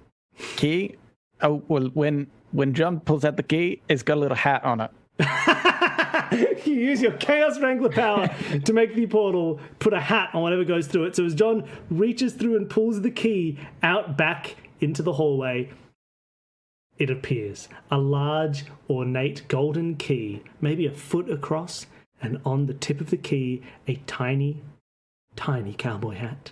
key. Oh well, when John pulls out the key, it's got a little hat on it. You use your Chaos Wrangler power to make the portal put a hat on whatever goes through it. So as John reaches through and pulls the key out back into the hallway, it appears. A large, ornate golden key, maybe a foot across, and on the tip of the key, a tiny, tiny cowboy hat.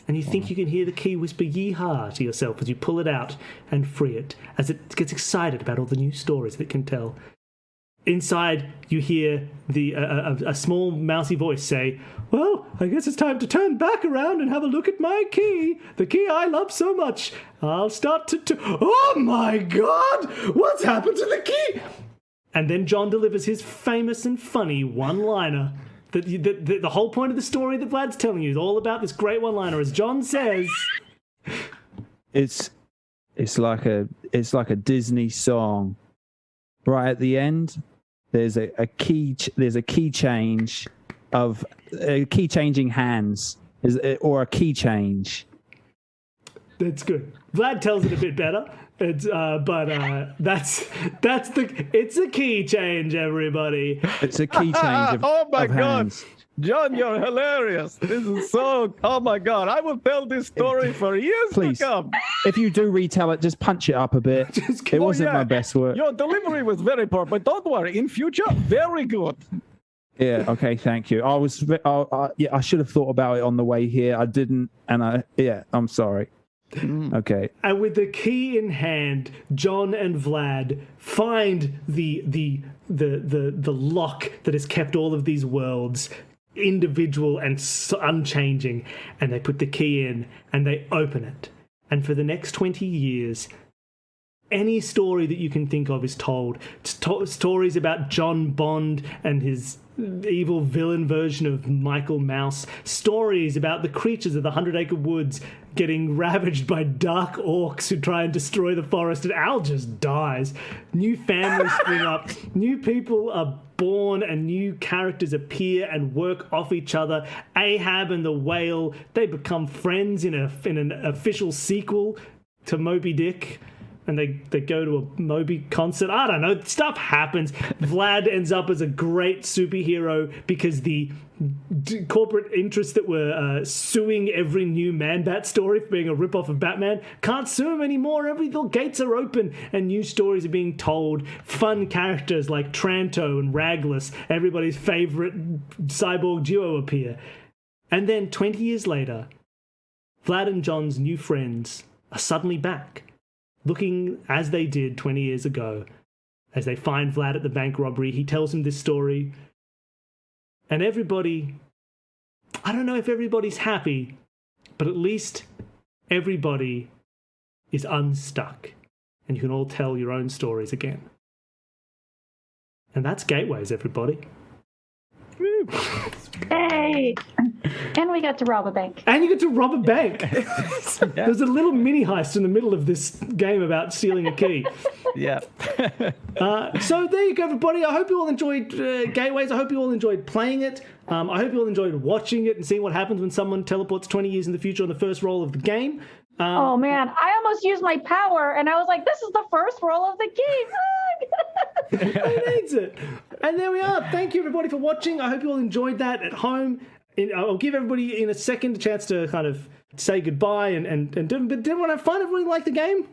And you think you can hear the key whisper "Yeehaw" to yourself as you pull it out and free it, as it gets excited about all the new stories that it can tell. Inside, you hear a small mousy voice say, "Well, I guess it's time to turn back around and have a look at my key, the key I love so much. I'll start to Oh my God! What's happened to the key?" And then John delivers his famous and funny one-liner. The whole point of the story that Vlad's telling you is all about this great one-liner. As John says, It's like a Disney song. Right at the end, there's a key change of key changing hands, or a key change. that's good. Vlad tells it a bit better. It's it's a key change, everybody. It's a key change of, Oh my of God. hands. John, you're hilarious. This is so. Oh my God, I will tell this story for years Please. to come. If you do retell it, just punch it up a bit. It wasn't my best work. Your delivery was very poor, but don't worry. In future, very good. Yeah. Okay. Thank you. I should have thought about it on the way here. I didn't, and I'm sorry. Okay. And with the key in hand, John and Vlad find the lock that has kept all of these worlds individual and unchanging, and they put the key in and they open it. And for the next 20 years, any story that you can think of is told. Stories about John Bond and his evil villain version of Michael Mouse. Stories about the creatures of the 100 Acre Woods getting ravaged by dark orcs who try and destroy the forest, and Al just dies. New families spring up. New people are born and new characters appear and work off each other. Ahab and the whale, they become friends in an official sequel to Moby Dick. And they go to a Moby concert. I don't know. Stuff happens. Vlad ends up as a great superhero because the corporate interests that were suing every new Man-Bat story for being a ripoff of Batman can't sue him anymore. Every little gates are open and new stories are being told. Fun characters like Tranto and Raglas, everybody's favorite cyborg duo, appear. And then 20 years later, Vlad and John's new friends are suddenly back, looking as they did 20 years ago. As they find Vlad at the bank robbery, he tells him this story. And everybody, I don't know if everybody's happy, but at least everybody is unstuck. And you can all tell your own stories again. And that's Gateways, everybody. Hey! And we got to rob a bank. And you get to rob a bank. There's a little mini heist in the middle of this game about stealing a key. Yeah. So there you go, everybody. I hope you all enjoyed Gateways. I hope you all enjoyed playing it. I hope you all enjoyed watching it and seeing what happens when someone teleports 20 years in the future on the first roll of the game. Oh, man. I almost used my power, and I was like, this is the first roll of the game. Who needs it? And there we are. Thank you, everybody, for watching. I hope you all enjoyed that at home. I'll give everybody in a second a chance to kind of say goodbye and do. But did everyone have fun? Everyone like the game?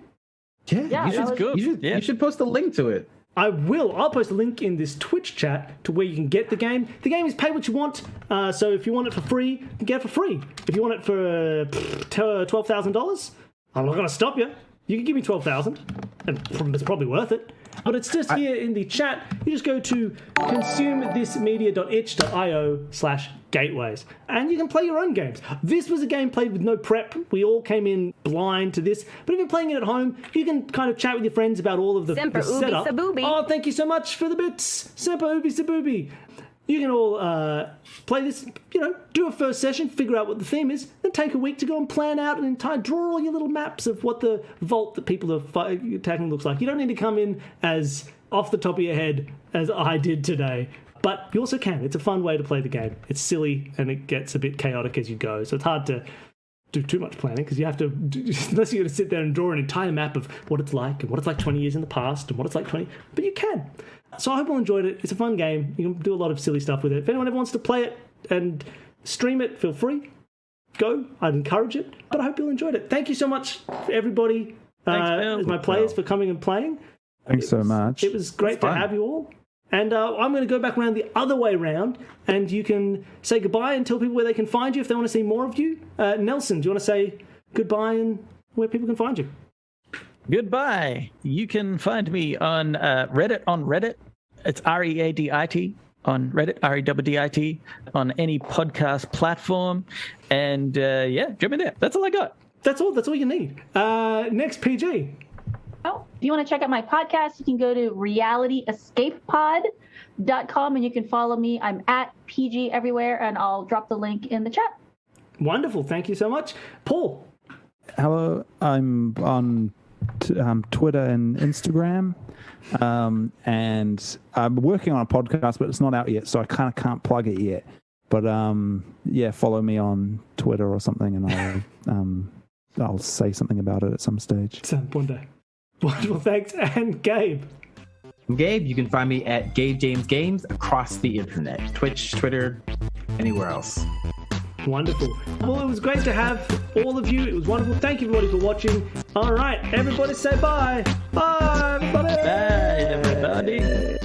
Yeah, you should, good. You should post a link to it. I will. I'll post a link in this Twitch chat to where you can get the game. The game is pay what you want. So if you want it for free, you can get it for free. If you want it for $12,000, I'm not going to stop you. You can give me $12,000, and it's probably worth it. But it's just here in the chat. You just go to consumethismedia.itch.io/gateways, and you can play your own games. This was a game played with no prep. We all came in blind to this. But if you're playing it at home, you can kind of chat with your friends about all of the setup. Sabubi. Oh, thank you so much for the bits. Semper Ubi Sabubi. You can all play this, do a first session, figure out what the theme is, then take a week to go and plan out an entire, draw all your little maps of what the vault that people are attacking looks like. You don't need to come in as off the top of your head as I did today, but you also can. It's a fun way to play the game. It's silly and it gets a bit chaotic as you go, so it's hard to do too much planning because you have to, unless you're going to sit there and draw an entire map of what it's like and what it's like 20 years in the past and what it's like 20, but you can. So I hope you all enjoyed it. It's a fun game. You can do a lot of silly stuff with it. If anyone ever wants to play it and stream it, feel free. Go. I'd encourage it. But I hope you all enjoyed it. Thank you so much, everybody, as my players, for coming and playing. Thanks so much. It was great to have you all. And I'm going to go back around the other way around, and you can say goodbye and tell people where they can find you if they want to see more of you. Nelson, do you want to say goodbye and where people can find you? Goodbye. You can find me on Reddit. It's READIT on Reddit, REDDIT, on any podcast platform. And jump in there. That's all I got. That's all you need. Next, PG. Oh, if you want to check out my podcast, you can go to realityescapepod.com and you can follow me. I'm at PG everywhere, and I'll drop the link in the chat. Wonderful. Thank you so much. Paul. Hello. I'm on Twitter and Instagram, and I'm working on a podcast, but it's not out yet, so I kind of can't plug it yet. But follow me on Twitter or something, and I'll say something about it at some stage. One day. Wonderful, thanks. And Gabe. I'm Gabe. You can find me at Gabe James Games across the internet, Twitch, Twitter, anywhere else. Wonderful. Well, it was great to have all of you. It was wonderful. Thank you, everybody, for watching. All right, everybody say bye. Bye, everybody. Bye, everybody.